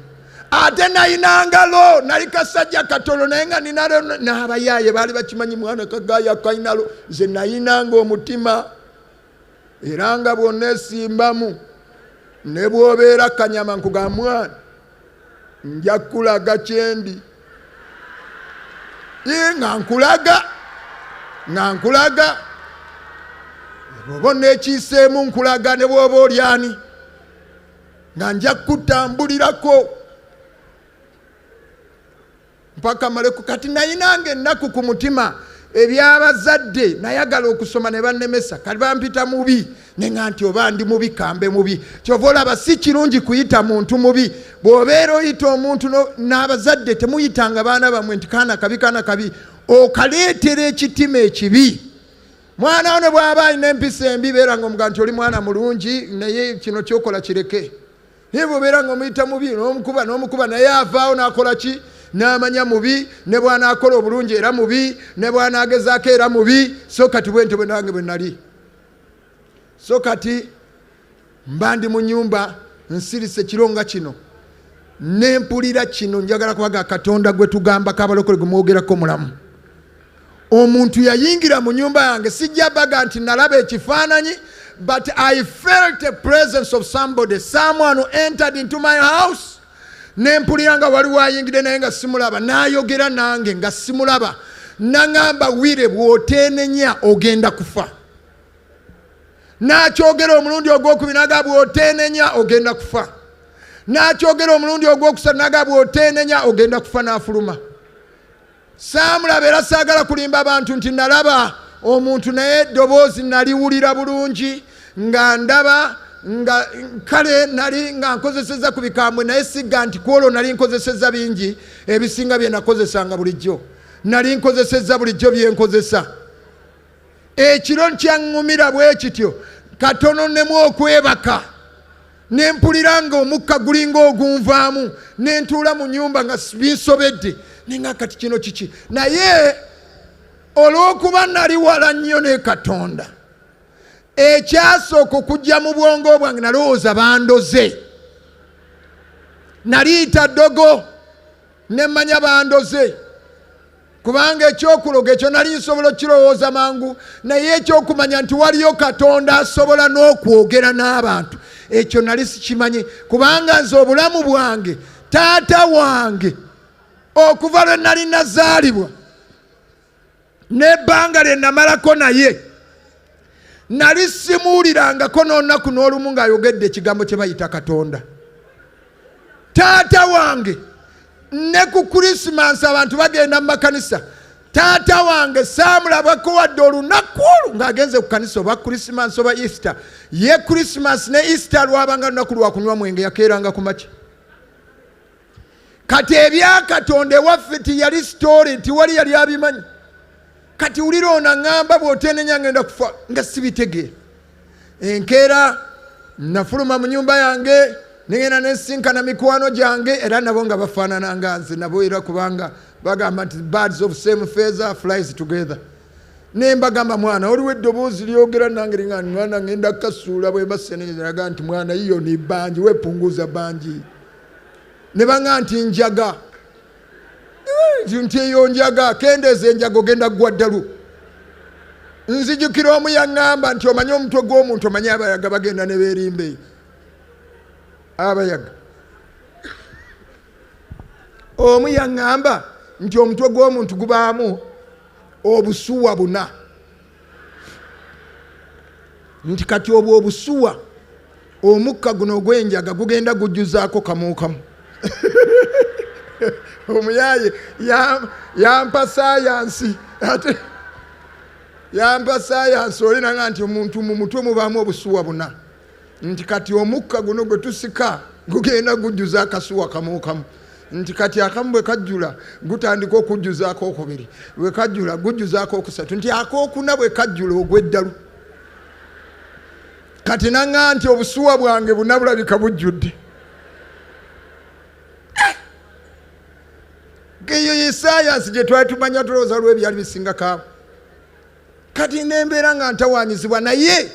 Ate nalina ngalo, nali kasajja katono naye nga ninalo n'abayaaye baali bakimanyi mwana kagaaya kainalo, nze nayinanga omutima. era nga bw'oneesimbamu ne bw'obeera kanyama nkugamba mwana nja kulaga kyendi nga nkulaga bw'oba oneekiiseemu nkulaga ne bw'oba olyani nga nja kutambulirako mpaka maleku. Kati nayinanga ennaku ku mutima ebyabazadde nayagala okusoma ne bannemesa kati bampita mubi nenga nti oba ndi mubi kambe mubi. Kyova olaba si kirungi kuyita muntu mubi. Bw'obeera oyita omuntu n'abazadde temuyitanga baana bammwe nti kaana kabi okaleetera ekitima ekibi. Mwana ono bw'aba alina empisa embi beera ng'omuga nti oli mwana mulungi naye kino kyokola kireke. Naye bw'obeera ng'omuyita mubi n'omukuba naye avaawo n'akola ki n'amanya mubi, ne bw'anaakola obulungi era mubi, ne bw'anaagezaako era mubi. So kati bwentyo bwe nange bwe nali. So kati mba ndi mu nnyumba nsirise kironga kino nempulira kino njagala kubaga katonda gwe tugamba kabalokole gwe mwogerako mulamu. Omuntu yayingira mu nyumba yange sijja baga nti nalaba ekifaananyi, but I felt the presence of somebody, someone who entered into my house. Nempulira nga waliwo ayingire naye nga simulaba, n'ayogera nange nga simulaba, naŋŋamba Wire bw'oteenenya ogenda kufa. N'akyogera omulundi ogwokubiri n'agamba bw'oteenenya ogenda kufa. N'akyogera omulundi ogwokusatu n'agamba bw'oteenenya ogenda kufa, n'afuluma. Saamulaba era saagala kulimba abantu nti nalaba omuntu naye eddoboozi naliwulira bulungi nga ndaba nga kale nali nga nkozeseza ku bikambwe naye sigga nti kwolwo nali nkozeseza bingi ebisinga bye nakozesanga bulijjo. Nali nkozeseza bulijjo bye nkozesa. Ekiro nkyaŋŋumira bwe kityo katono nemu okwebaka. Nempulira nga omukka gulinga ogunvaamu nentuula mu nnyumba nga binsobedde nenga kati kino kiki. Naye olw'okuba nali wala nnyo ne Katonda, ekyasooka okujja mu bwongo bwange nalowooza bandoze. Naliyita ddogo nemmanya bandoze, kubanga ekyokuloga ekyo nali nsobola okukirowooza mangu, naye ekyokumanya nti waliyo Katonda asobola n'okwogera n'abantu ekyo nali sikimanyi, kubanga nze obulamu bwange taata wange okuva lwe nali nazaalibwa n'ebbanga lye namalako naye nali simuwulirangako n'olunaku n'olumu ng'ayogedde ekigambo kye bayita Katonda. Taata wange ne ku Krisimansi abantu bagenda mu makanisa, taata wange saamulabako wadde olunaku olwo ng'agenze ku kanisa oba Krisimansi oba Easter. Ye Krisimansi ne Easter lwabanga lunaku lwa kunywa mwenge yakeeranga ku makya. Kati ebya Katonda ewaffe tiyali story, tiwali yali abimanyi. Kati wulira ono aŋŋamba bw'oteenenya ngenda kufa nga sibitegeera. Enkeera nafuluma mu nnyumba yange nengenda nesinkana mikwano gyange era nabo nga bafaanana nga nze nabo era kubanga bagamba nti birds of same feather flies together. Ne mbagamba mwana oliwo eddoboozi lyogera nange nga mwana ngenda kasuula bwe baseneraga nti mwana iyo ni banji wepunguza banji. Ne banga nti njaga nti eyo njaga kendeeza enjaga ogenda ggwa ddalu. Nzijukira omu yaŋŋamba nti omanye omutwe gw'omuntu omanye abayaga bagenda ne beerimbe. Abayaga omu yaŋŋamba nti omutwe gw'omuntu gubaamu obusuwa 4. Nti kati obwo obusuwa omukka guno ogw'enjaga gugenda gujjuzaako kamuukamu. Omuyaye yampa sayansi ate yampa sayansi olinanga nti omuntu mu mutwe mubaamu obusuwa 4. Nti kati omukka guno gwe tusika gugenda gujjuza akasuwa kamuukamu. Nti kati akamu bwe kajjula gutandika okujjuzaako 2, bwe kajjula gujjuzaako 3, nti akookuna bwe kajjula ogw'eddalu. Kati naŋŋa nti obusuwa bwange buna bulabika bujjudde. Eyo ye sayansi gye twali tumanya tulowooza lw'ebyali bisingako. Kati nembeera nga ntawaanyizibwa, naye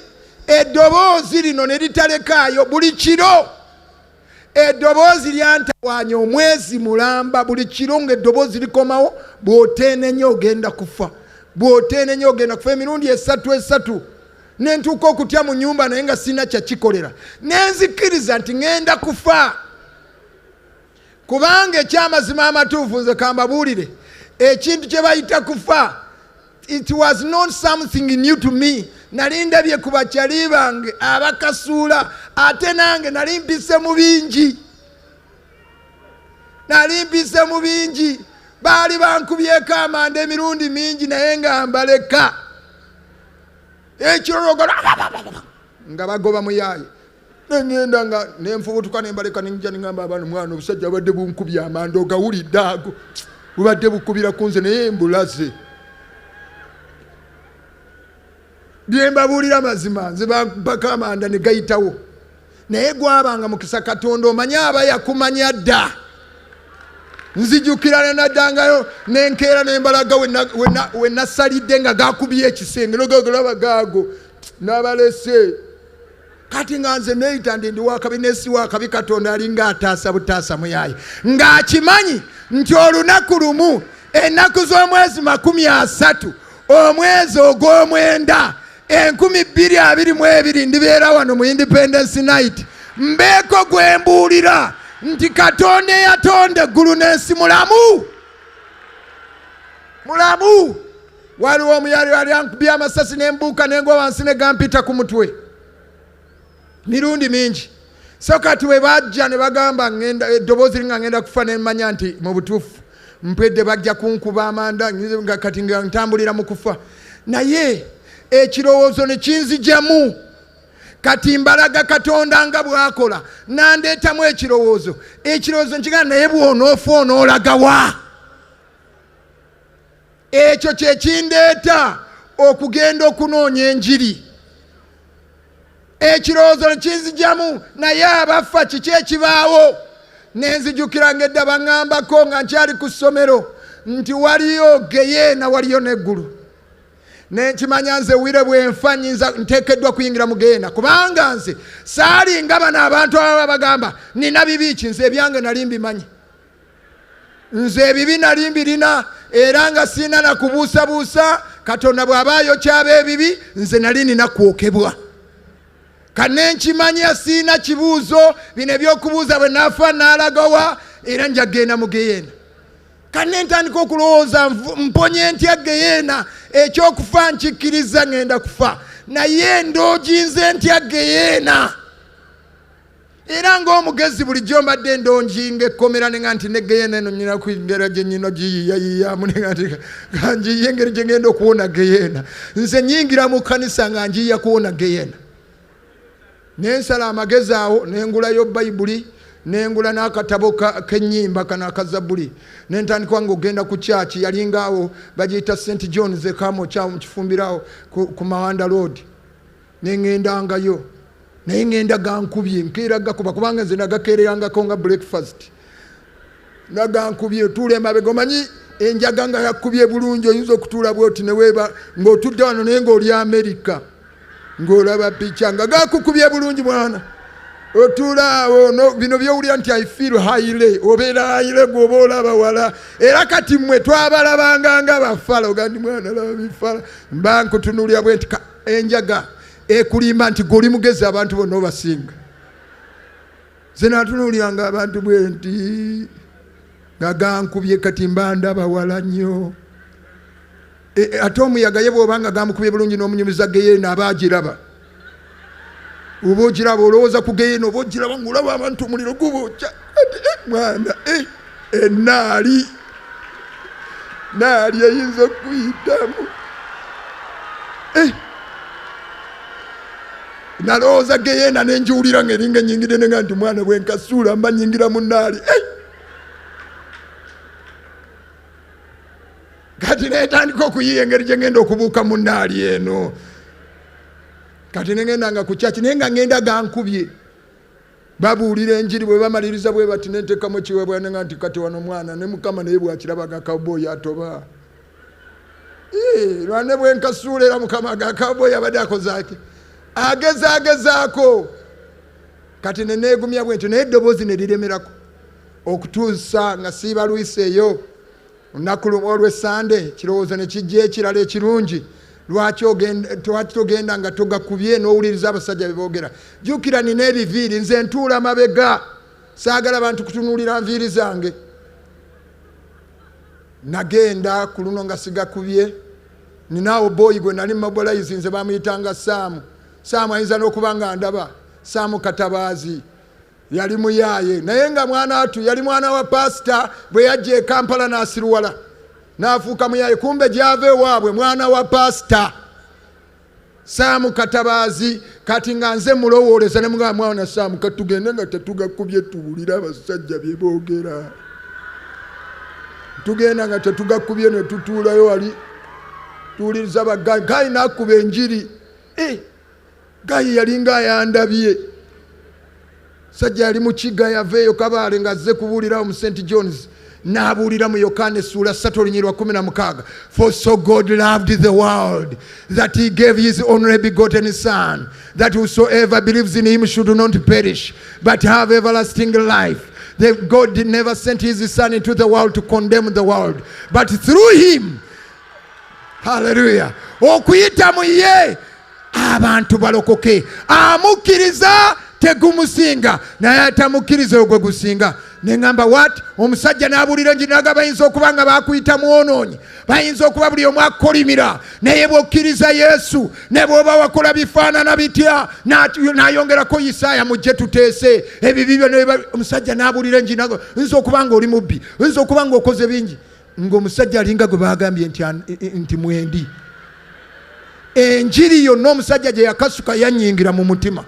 eddoboozi lino ne litalekaayo buli kiro. Eddoboozi lyantawaanya omwezi mulamba buli kiro ng'eddoboozi likomawo bw'oteenenya ogenda kufa. Bw'oteenenya ogenda kufa emirundi 3 nentuuka okutya mu nyumba naye nga sina kyakikolera, nenzikiriza nti ŋŋenda kufa. Kubanga ekyamazima amatuufu nze kambabuulire, ekintu kye bayita kufa, it was not something new to me. Nali ndabye ku bakyali bange abakasuula, ate nange nali mpise mu bingi. Baali bankubyeko amanda emirundi mingi naye nga mbaleka. Ekirorogola nga bagoba muyaaye. Nengenda nga nenfubutuka nembaleka ninja ningamba abantu mwana obusajja abadde bunkubya amanda ogawulidde ago. Bubadde bukubira ku nze naye mbulaze. Byembabuulira mazima nze baka amanda ne gayitawo. Naye gwabanga mukisa Katonda omanyi aba yakumanya dda. Nzijukira naddangayo nenkeera nembalaga we nasalidde nga gakubye ekisenge nogagalaba gaago n'abalese. Kati nga nze neeyita ndi wakabi nesi wakabi Katonda alinga ataasa butaasa muyaaye ng'akimanyi nti olunaku lumu ennaku z'omwezi 30 omwezi ogw'omwenda 2022 ndibeera wano mu Independence Night mbeeko gwe mbuulira nti Katonda yatonda eggulu n'ensi mulamu. Waliwo omuyali wali ankubye amasasi n'embuuka n'engwa wansi ne gampita ku mutwe mirundi mingi. So kati we bajja ne bagamba eddoboozi linga ngenda kufa ne mmanya nti mu butuufu mpedde bajja kunkuba amanda nga kati nga ntambulira mu kufa. Naye ekirowoozo ne kinzijamu. Kati mbalaga Katonda nga bw'akola nandeetamu ekirowoozo nkigamba naye bw'onoofa onoolaga wa? Ekyo kye kindeeta okugenda okunoonya enjiri. Ekirowoozo ne kinzijamu naye abafa kiki ekibaawo? Nenzijukira ng'edda baŋŋambako nga nkyali ku ssomero nti waliyo geyeena waliyo n'eggulu. Nekimanya nze wire bwenfa nyinza nteekeddwa kuyingira mu geyeena kubanga nze saalinga bano abantu ababa bagamba nina bibi ki. Nze ebyange nali mbimanyi. Nze ebibi nali mbirina era nga sina na kubuusabuusa. Katonda bw'abaayo kyaba ebibi nze nali nina kwokebwa. Kane nkimanya sina kibuuzo bino ebyokubuuza bwe naafa naalagawa era njagenda mu geyeena. Kane ntandika okulowooza mponye ntya geyeena ekyokufa nkikkiriza ngenda kufa naye ndooginze ntya geyeena. Era ng'omugezi bulijjo mbadde ndonjinga ekkomera nenga nti ne geyeena eno nyina kwingera gye nyina giyiyayiyamu nenga nti kanjiye engeri gye ngenda okuwona geyeena. Nze nyingira mu kkanisa nga njiya kuwona geyeena. Nensala amagezi awo nengulayo Bayibuli nengula n'akatabo k'ennyimba kana akazabbuli nentandikwa ng'ogenda ku kyaki yalingaawo bagiyita St. John's ekamo kyawo mu kifumbirawo ku Mawanda Road. Nengendangayo naye ngenda gankubye nkeera gakuba kubanga nze nagakeererangako nga breakfast nagankubye tuula emabega. Omanyi enjaga nga yakubye bulungi oyinza okutuula bwoti ne weeba ng'otudde wano naye ng'oli Amerika ng'olaba picha nga gakukubye bulungi mwana. Otuula awo bino byowulira nti I feel highly obeera highly gwoba olaba wala. Era kati mmwe twabalabanga nga bafala ogandi mwana laba bifala mba nkutunuulira bwe nti enjaga ekulimba nti goli mugezi abantu bonna obasinga. Nze natunuuliranga abantu bwe nti nga gankubye kati mba ndaba wala nnyo. Ate omuyaga ye bw'obanga gamukubye bulungi n'omunyumiza geyeena aba agiraba. Oba ogiraba olowooza ku geyeena oba ogiraba ng'olaba abantu omuliro gubookya mwana ennaali eyinza okuyitamu. Nalowooza geyeena nenjiwulira ng'eringa ennyingire nenga nti mwana bwenkasuula mba nnyingira mu nnaali. Kati netandika okuyiiya engeri gye ngenda okubuuka mu nnaali eno. Kati nengendanga ku kyaki naye nga ngenda gankubye. Babuulira enjiri bwe bamaliriza bwe bati nenteekamu ekiweebwa nenga nti kati wano mwana ne Mukama naye bw'akirabaga kawubooyi atoba. Lwane bwenkasuula era Mukama agakawubooyi abadde akozaaki agezaako. Kati neneegumya bwe ntyo naye eddoboozi ne liremerako okutuusa nga siiba luyise eyo olunaku lumu olw'Essande kirowoozo ne kijja ekirala ekirungi lwaki togenda nga togakubye n'owuliriza abasajja bye boogera. Jjukira nina ebiviiri, nze ntuula mabega, saagala abantu kutunuulira nviiri zange. Nagenda ku luno nga sigakubye. Ninaawo boyi gwe nali mobilize, nze bamuyitanga Saamu. Saamu ayinza n'okuba nga ndaba. Saamu Katabaazi yali muyaaye, naye nga mwana atu yali mwana wa pasita bwe yajja e Kampala n'asiruwala n'afuuka muyaaye, kumbe gy'ava ewaabwe mwana wa pasita. Saamu Katabaazi, kati nga nze mulowooleza ne mugamba mwana Saamu katugende nga tetugakubye tuwulira abasajja bye boogera. Tugenda nga tetugakubye ne tutuulayo wali tuwuliriza Gayi. Gayi n'akuba enjiri. Gayi yalinga ayandabye. Sajja yali mu kiga yaveeyo Kabaale ng'azze kubuulirawo mu St. John's. N'abuulira mu Yokaana essula 3:16. For so God loved the world that he gave his only begotten Son, that whosoever believes in him should not perish, but have everlasting life. That God never sent his Son into the world to condemn the world, but through him, hallelujah, okuyita mu ye abantu balokoke. Amukkiriza tegumusinga, naye atamukkiriza ogwe gusinga. Neŋŋamba what? Omusajja n'abuulira enjiri n'agamba bayinza okuba nga baakuyita mwonoonyi, bayinza okuba buli omu akolimira, naye bw'okkiriza Yesu ne bw'oba wakola bifaanana bitya. N'ayongerako Isaaya mujje tuteese ebibi byonna. Omusajja n'abuulira enjiri n'agamba oyinza okuba nga oli mubbi, oyinza okuba nga okoze bingi. Ng'omusajja alinga gwe baagambye nti mwendi. Enjiri yonna omusajja gye yakasuka yannyingira mu mutima.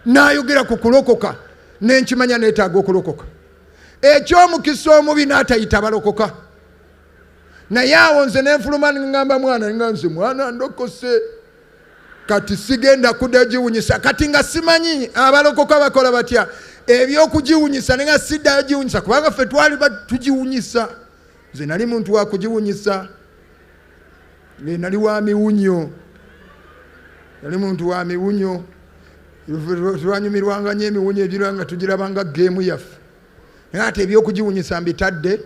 N'ayogera ku kulokoka, n'enkimanya neetaaga okulokoka. Eky'omukisa omubi n'atayita balokoka. Naye awo nze n'enfuluma ngamba mwana nga nze mwana ndokose, kati sigenda kudda giwunyisa. Kati nga simanyi abalokoka bakola batya ebyokugiwunyisa, ne nga siddayo giwunyisa kubanga ffe twali tugiwunyisa. Nze nali muntu wa kugiwunyisa, nali wa miwunyo, nali muntu wa miwunyo. Twanyumirwanga nnyo emiwunyo egiranga tugirabanga geemu yaffe. Naye ate ebyokugiwunyisa mbitadde,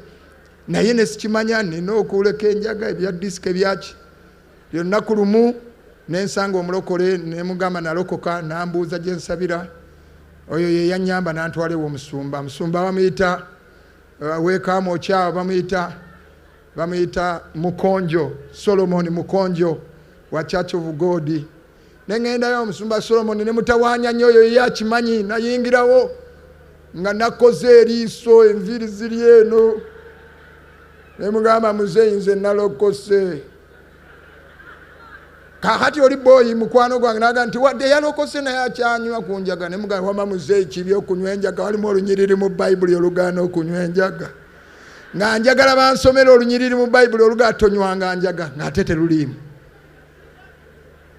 naye ne sikimanya nina okuleka enjaga ebya disika ebyaki. Olunaku lumu nensanga omulokole nemugamba nalokoka, nambuuza gye nsabira. Oyo ye yannyamba n'antwala ewa omusumba. Omusumba bamuyita weekaamu okyawa, bamuyita Mukonjo, Solomon Mukonjo wa Church of God. Nengendayo omusumba Solomon ne mutawaanya nnyo, oyo ye akimanyi. Nayingirawo nga nakoze eriiso, enviiri ziri eno. Ne mugamba muzeeyi nze nalokose. Kakati oli boyi mukwano gwange n'agamba nti wadde yalokose naye akyanywa ku njaga. Ne mugamba wama muzeeyi kibi okunywa enjaga, walimu olunyiriri mu Bayibuli olugaana okunywa enjaga. Nga njagala bansomera olunyiriri mu Bayibuli olugaana tonywanga njaga, ng'ate teruliimu.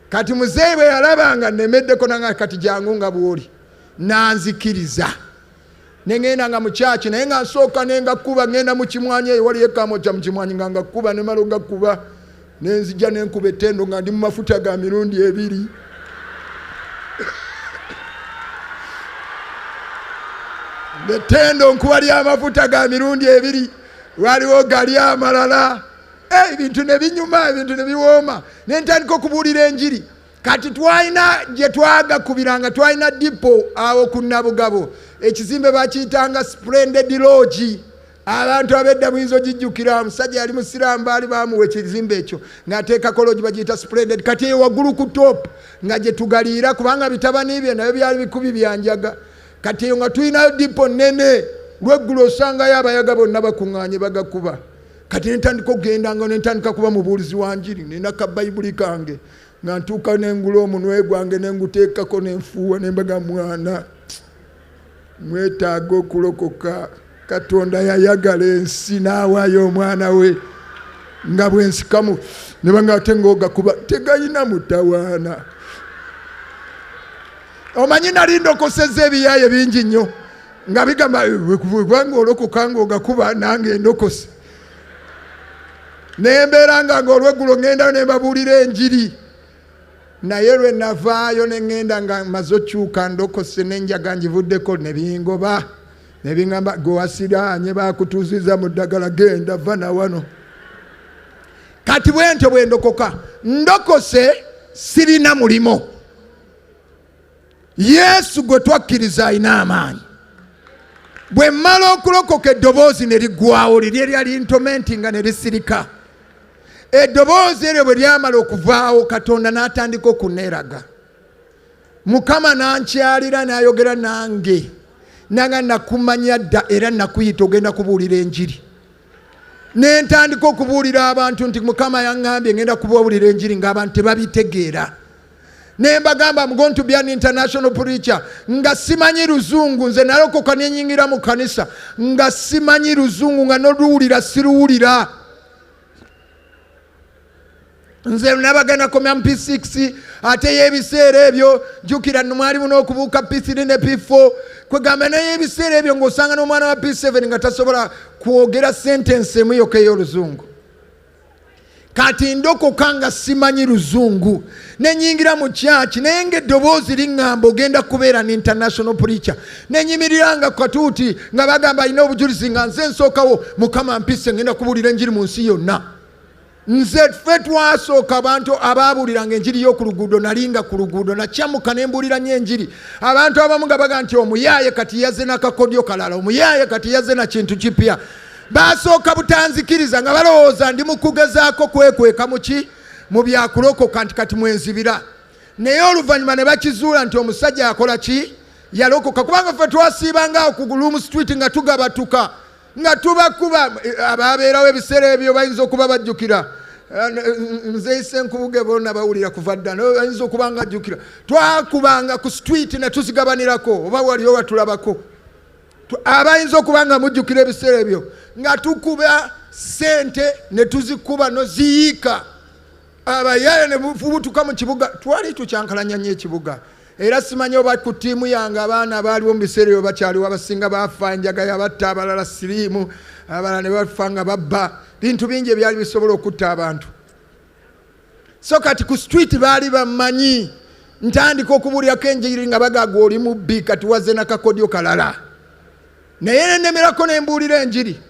Kati muzeeyi bwe yalabanga nnemeddeko nanga kati jangu nga bw'oli, nanzikiriza. Ne ngenda nga mu kyaki, naye nga nsooka ne ngakuba, ngenda mu kimwanyi eyo wali ekkaamo kya mu kimwanyi nga ngakuba, ne mala ngakuba ne nzija ne nkuba ettendo nga ndi mu mafuta ga mirundi 2. Ettendo nkuba ly'amafuta ga mirundi 2, waliwo gali amalala. Ebintu ne binyuma, ebintu ne biwooma. Ne ntandika okubuulira enjiri. Kati twalina gye twagakubiranga, twalina dipo awo ku Nabugabo. Ekizimbe bakiyitanga Splendid Lodge. Abantu abedda muyinza ogijjukira. Omusajja yali musiraamu, baali baamuwa ekizimbe ekyo ng'ateekako lodge bagiyita Splendid. Kati eyo waggulu ku top nga gye tugaliira, kubanga bitabani bye nabyo byali bikubi byanjaga. Kati eyo nga tulinayo dipo nnene, lweggulo osangayo abayaga bonna bakuŋŋaanye bagakuba. Kati nentandika okugenda nga nentandika kuba mubuulizi wa njiri, nina ka Bayibuli kange nga ntuuka nengula omunwe gwange nenguteekako nenfuuwa nembaga mwana mwetaaga okulokoka. Katonda yayagala ensi n'awaayo omwana we nga bwensikamu nebanga ate ng'ogakuba tegayina mutawaana. Omanyi nali ndokosezza ebiyaaye bingi nnyo nga bigamba kubanga olokoka ng'ogakuba nange ndokose. Nembeeranga nga olweggulo ŋŋendayo ne mbabuulira enjiri, naye lwe navaayo ne ŋŋenda nga maze okyuka ndokose n'enjaga ngivuddeko ne bingoba ne biŋŋamba gwe wasiraanye baakutuuziza mu ddagala, genda va na wano. kati bwentyo bwe ndokoka ndokose sirina mulimo. Yesu gwe twakkiriza alina amaanyi. Bwe mmala okulokoka eddoboozi ne liggwawo liri eryali ntomentinga ne lisirika. Eddoboozi eryo bwe lyamala okuvaawo Katonda n'atandika okuneeraga. Mukama nankyalira n'ayogera nange nanga nakumanya dda era nakuyita ogenda kubuulira enjiri. Ne ntandika okubuulira abantu nti Mukama yaŋŋambye ngenda kubuulira enjiri ng'abantu tebabitegeera. Ne mbagamba I'm going to be an international preacher. Nga simanyi Luzungu, nze nalokoka ne nyingira mu kanisa nga simanyi Luzungu nga noluwulira siruwulira. Nze nabagenda komya P6 ate y'ebiseera ebyo jjukira mwalimu n'okubuuka P3 ne P4 kwegamba naye ebiseera ebyo ng'osanga n'omwana wa P7 nga tasobola kwogera sentence emu yokka ey'Oluzungu. Kati ndokoka nga simanyi Luzungu ne nyingira mu kyaki naye ng'eddoboozi liŋŋamba ogenda kubeera ni international preacher. Ne nyimiriranga katuuti nga bagamba alina obujulizi nga nze nsookawo Mukama mpise ngenda kubuulira enjiri mu nsi yonna. Nze ffe twasooka abantu ababuuliranga enjiri y'oku luguudo nalinga ku luguudo nakyamuka ne mbuulira nnyo enjiri. Abantu abamu nga baga nti omuyaaye kati yazze n'akakodyo kalala, omuyaaye kati yazze na kintu kipya. Basooka butanzikiriza nga balowooza ndi mu kugezaako kwekweka mu byakulokoka nti kati mwenzibira. Naye oluvannyuma ne bakizuula nti omusajja akola ki? Yalokoka. Kubanga ffe twasiibangaawo ku Gulumu Street nga tugabatuka nga tubakuba ababeerawo ebiseera ebyo bayinza okuba bajjukira. Nze ise nkubuge bonna bawulira kuva dda bayinza okuba nga ajjukira. Twakubanga ku street ne tuzigabanirako oba waliyo watulabako. Abayinza okuba nga mujjukira ebiseera ebyo nga tukuba sente ne tuzikuba noziyiika. Abayaaye ne bufubutuka mu kibuga. Twali tukyankalanya nnyo ekibuga. Era simanyi oba ku ttiimu yange abaana baaliwo mu biseera ebyo bakyaliwo abasinga baafa, enjaga yabatta, abalala siriimu, abalala ne bafa nga babba. Bintu bingi ebyali bisobola okutta abantu. So kati ku street baali bamanyi. Ntandika okubuulirako enjiri nga bagagwa oli mubbi kati wazze n'akakodyo kalala. Naye nennemerako ne mbuulira enjiri.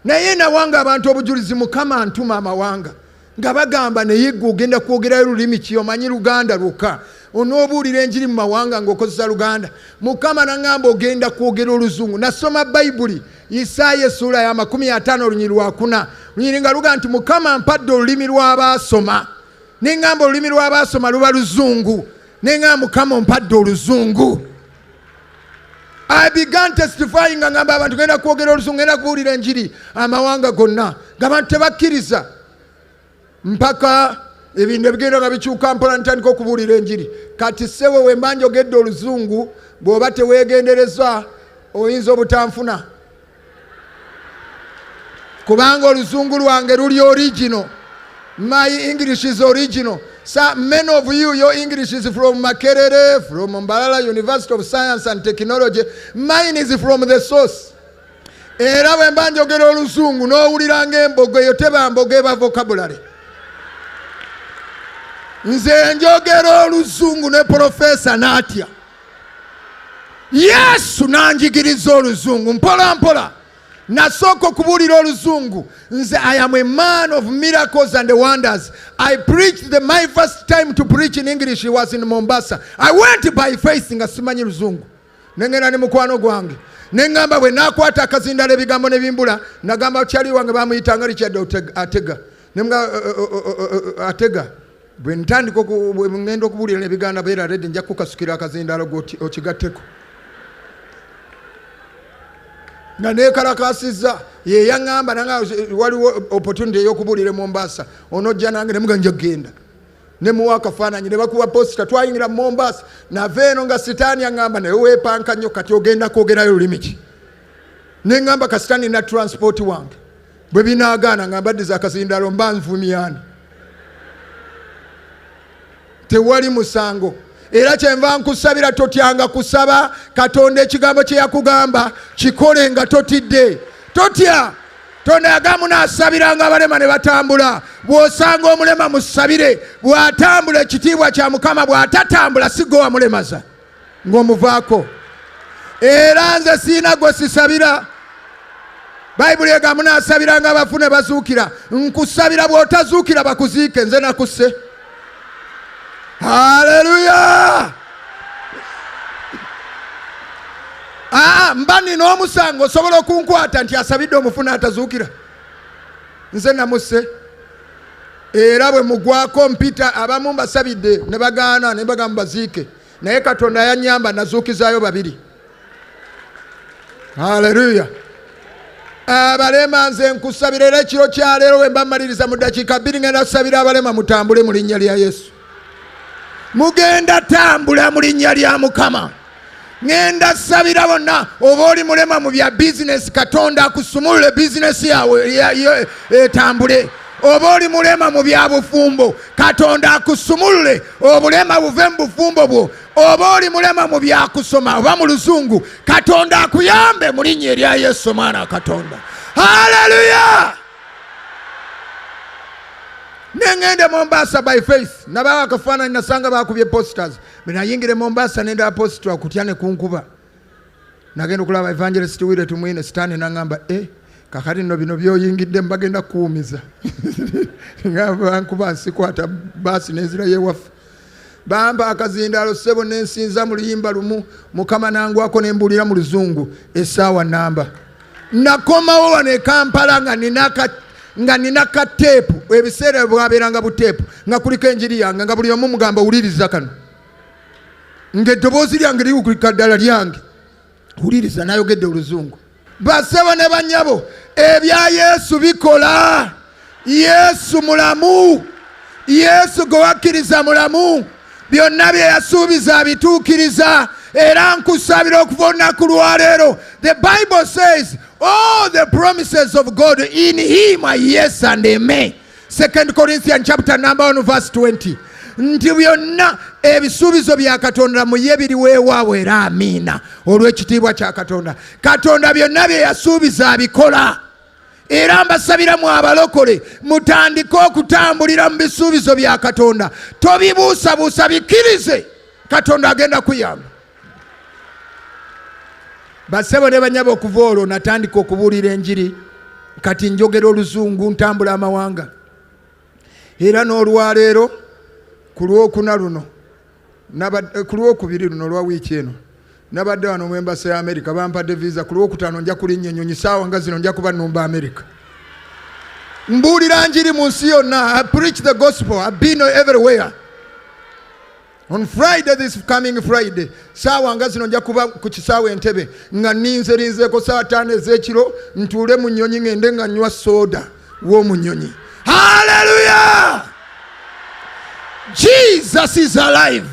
Naye nawanga abantu obujulizi Mukama antuma amawanga. Nga bagamba naye gwe ogenda kwogerayo lulimi ki omanyi Luganda lwokka. Onoobuulira enjiri mu mawanga ng'okozesa Luganda. Mukama n'aŋŋamba ogenda kwogera Oluzungu. Nasoma Bayibuli Isaaya essula ya 50 olunyiri lwa 4. Lunyiri nga luga nti Mukama mpadde olulimi lw'abaasoma. Ne ŋŋamba olulimi lw'abaasoma luba Luzungu. Ne ŋŋamba Mukama ompadde Oluzungu. I began testifying nga ngamba abantu ngenda kwogera Oluzungu, ngenda kubuulira enjiri amawanga gonna. Ng'abantu tebakkiriza. Mpaka ebintu ebigenda nga bikyuka mpola ntandika okubuulira enjiri. Kati ssebo we mba njogedde Oluzungu bw'oba teweegendereza oyinza obutanfuna. Kubanga Oluzungu lwange luli original. My English is original. So many of you, your English is from Makerere, from Mbalala University of Science and Technology. Mine is from the source. Era bwe mba njogera Oluzungu n'owuliranga embogo eyo teba mbogo eba vocabulary. Nze njogera Oluzungu ne profesa n'atya. Yesu n'anjigiriza Oluzungu mpola mpola. Nasooka okubuulira Oluzungu. Nze I am a man of miracles and wonders. I preached my first time to preach in English was in Mombasa. I went by faith nga simanyi Luzungu. Nengenda ne mukwano gwange. Nengamba bwe nakwata akazindala ebigambo ne bimbula nagamba kyali wange bamuyitanga likyadde atega. Nemga atega. Bwe ntandika ngenda okubuulira n'ebigambo beera ready nja kukasukira akazindala okigatteko. Nga neekalakasizza ye yaŋŋamba nanga waliwo opportunity ey'okubuulira Mombasa onojja nange ne muganja genda ne muwa akafaananyi ne bakuwa posita twayingira Mombasa nava eno nga sitaani aŋŋamba naye weepanka nnyo kati ogenda kwogerayo lulimi ki. Ne ŋŋamba kasitaani na transport wange bwe binaagaana ŋŋamba ddiza akazindalo mba nvumyani. Tewali musango. Era kyenva nkusabira totyanga kusaba Katonda ekigambo kye yakugamba kikole nga totidde. Totya. Tonda yagamu n'asabiranga abalema ne batambula. Bw'osanga omulema musabire. Bw'atambula ekitiibwa kya Mukama, bw'atatambula si gwe wamulemaza ng'omuvaako. Era nze siina gwe sisabira. Bayibuli egamba munaasabiranga abafu ne bazuukira. Nkusabira bw'otazuukira bakuziike, nze nakusse. Haleluya! Mba nina omusango osobola okunkwata nti asabidde omufu n'atazuukira. Nze namusse. Era bwe mugwako mpita abamu mbasabidde ne bagaana ne bagamba baziike. Naye Katonda yannyamba nazuukizaayo babiri. Haleluya! Abalema nze nkusabira era ekiro kya leero we mbamaliriza mu ddakiika 2 ngenda kusabira abalema mutambule mu linnya lya Yesu. Mugenda tambula mu linnya lya Mukama. Ngenda sabira bonna oba oli mulema mu bya bizinesi Katonda akusumulule bizinesi yawe etambule. Oba oli mulema mu bya bufumbo Katonda akusumulule obulema buve mu bufumbo bwo. Oba oli mulema mu bya kusoma oba mu luzungu Katonda akuyambe mu linnya lya Yesu mwana Katonda. Haleluya! Nengende Mombasa by faith. Nabawa akafaananyi nasanga bakubye posters. Nayingire Mombasa nenda apostle akutyane kunkuba. Nagenda okulaba evangelist Willy Tumwiine sitaani nangamba kakati nno bino byoyingidde mbagenda kuumiza. Ngamba nkuba nsikwata basi nezira yewafu. Bamba akazindaalo ssebo nensinza mu luyimba lumu Mukama nangwako nembuulira mu luzungu essaawa namba. Nakomawo wano e Kampala nga nina kateepu ebiseera bwabeeranga buteepu nga kuliko enjiri yange nga buli omu mugamba wuliriza kano ng'eddoboozi lyange liwukulika ddala lyange wuliriza nayogedde oluzungu. Basebo ne bannyabo ebya Yesu bikola. Yesu mulamu. Yesu gwe wakkiriza mulamu. Byonna bye yasuubiza abituukiriza. Era nkusabira okuva olunaku lwa leero. The Bible says all the promises of God in him are yes and amen. 2 Corinthians chapter number 1 verse 20. Nti byonna ebisuubizo bya Katonda mu ye biri weewaawo era amiina olw'ekitiibwa kya Katonda. Katonda byonna bye yasuubiza abikola. Era mbasabiramu abalokole mutandike okutambulira mu bisuubizo bya Katonda. Tobibuusabuusa, bikkirize. Katonda agenda kuyamba. Basebo ne banyabo okuva olwo natandika okubuulira enjiri. Kati njogera oluzungu ntambula amawanga. Era n'olwaleero ku lwokuna luno ku lwokubiri luno lwa wiiki eno nabadde wano mu embasi ya America bampadde visa. Ku lwokutaano nja kulinnya ennyonyi saawa nga zino nja kuba nnumba America. Mbuulira njiri mu nsi yonna. I preach the gospel. I've been everywhere. On Friday, this coming Friday, saawa nga zino nja kuba ku kisaawa Entebbe nga ninzeeko saa 5 ez'ekiro ntuule mu nnyonyi ngende nga nnywa soda w'omu nnyonyi. Hallelujah! Jesus is alive.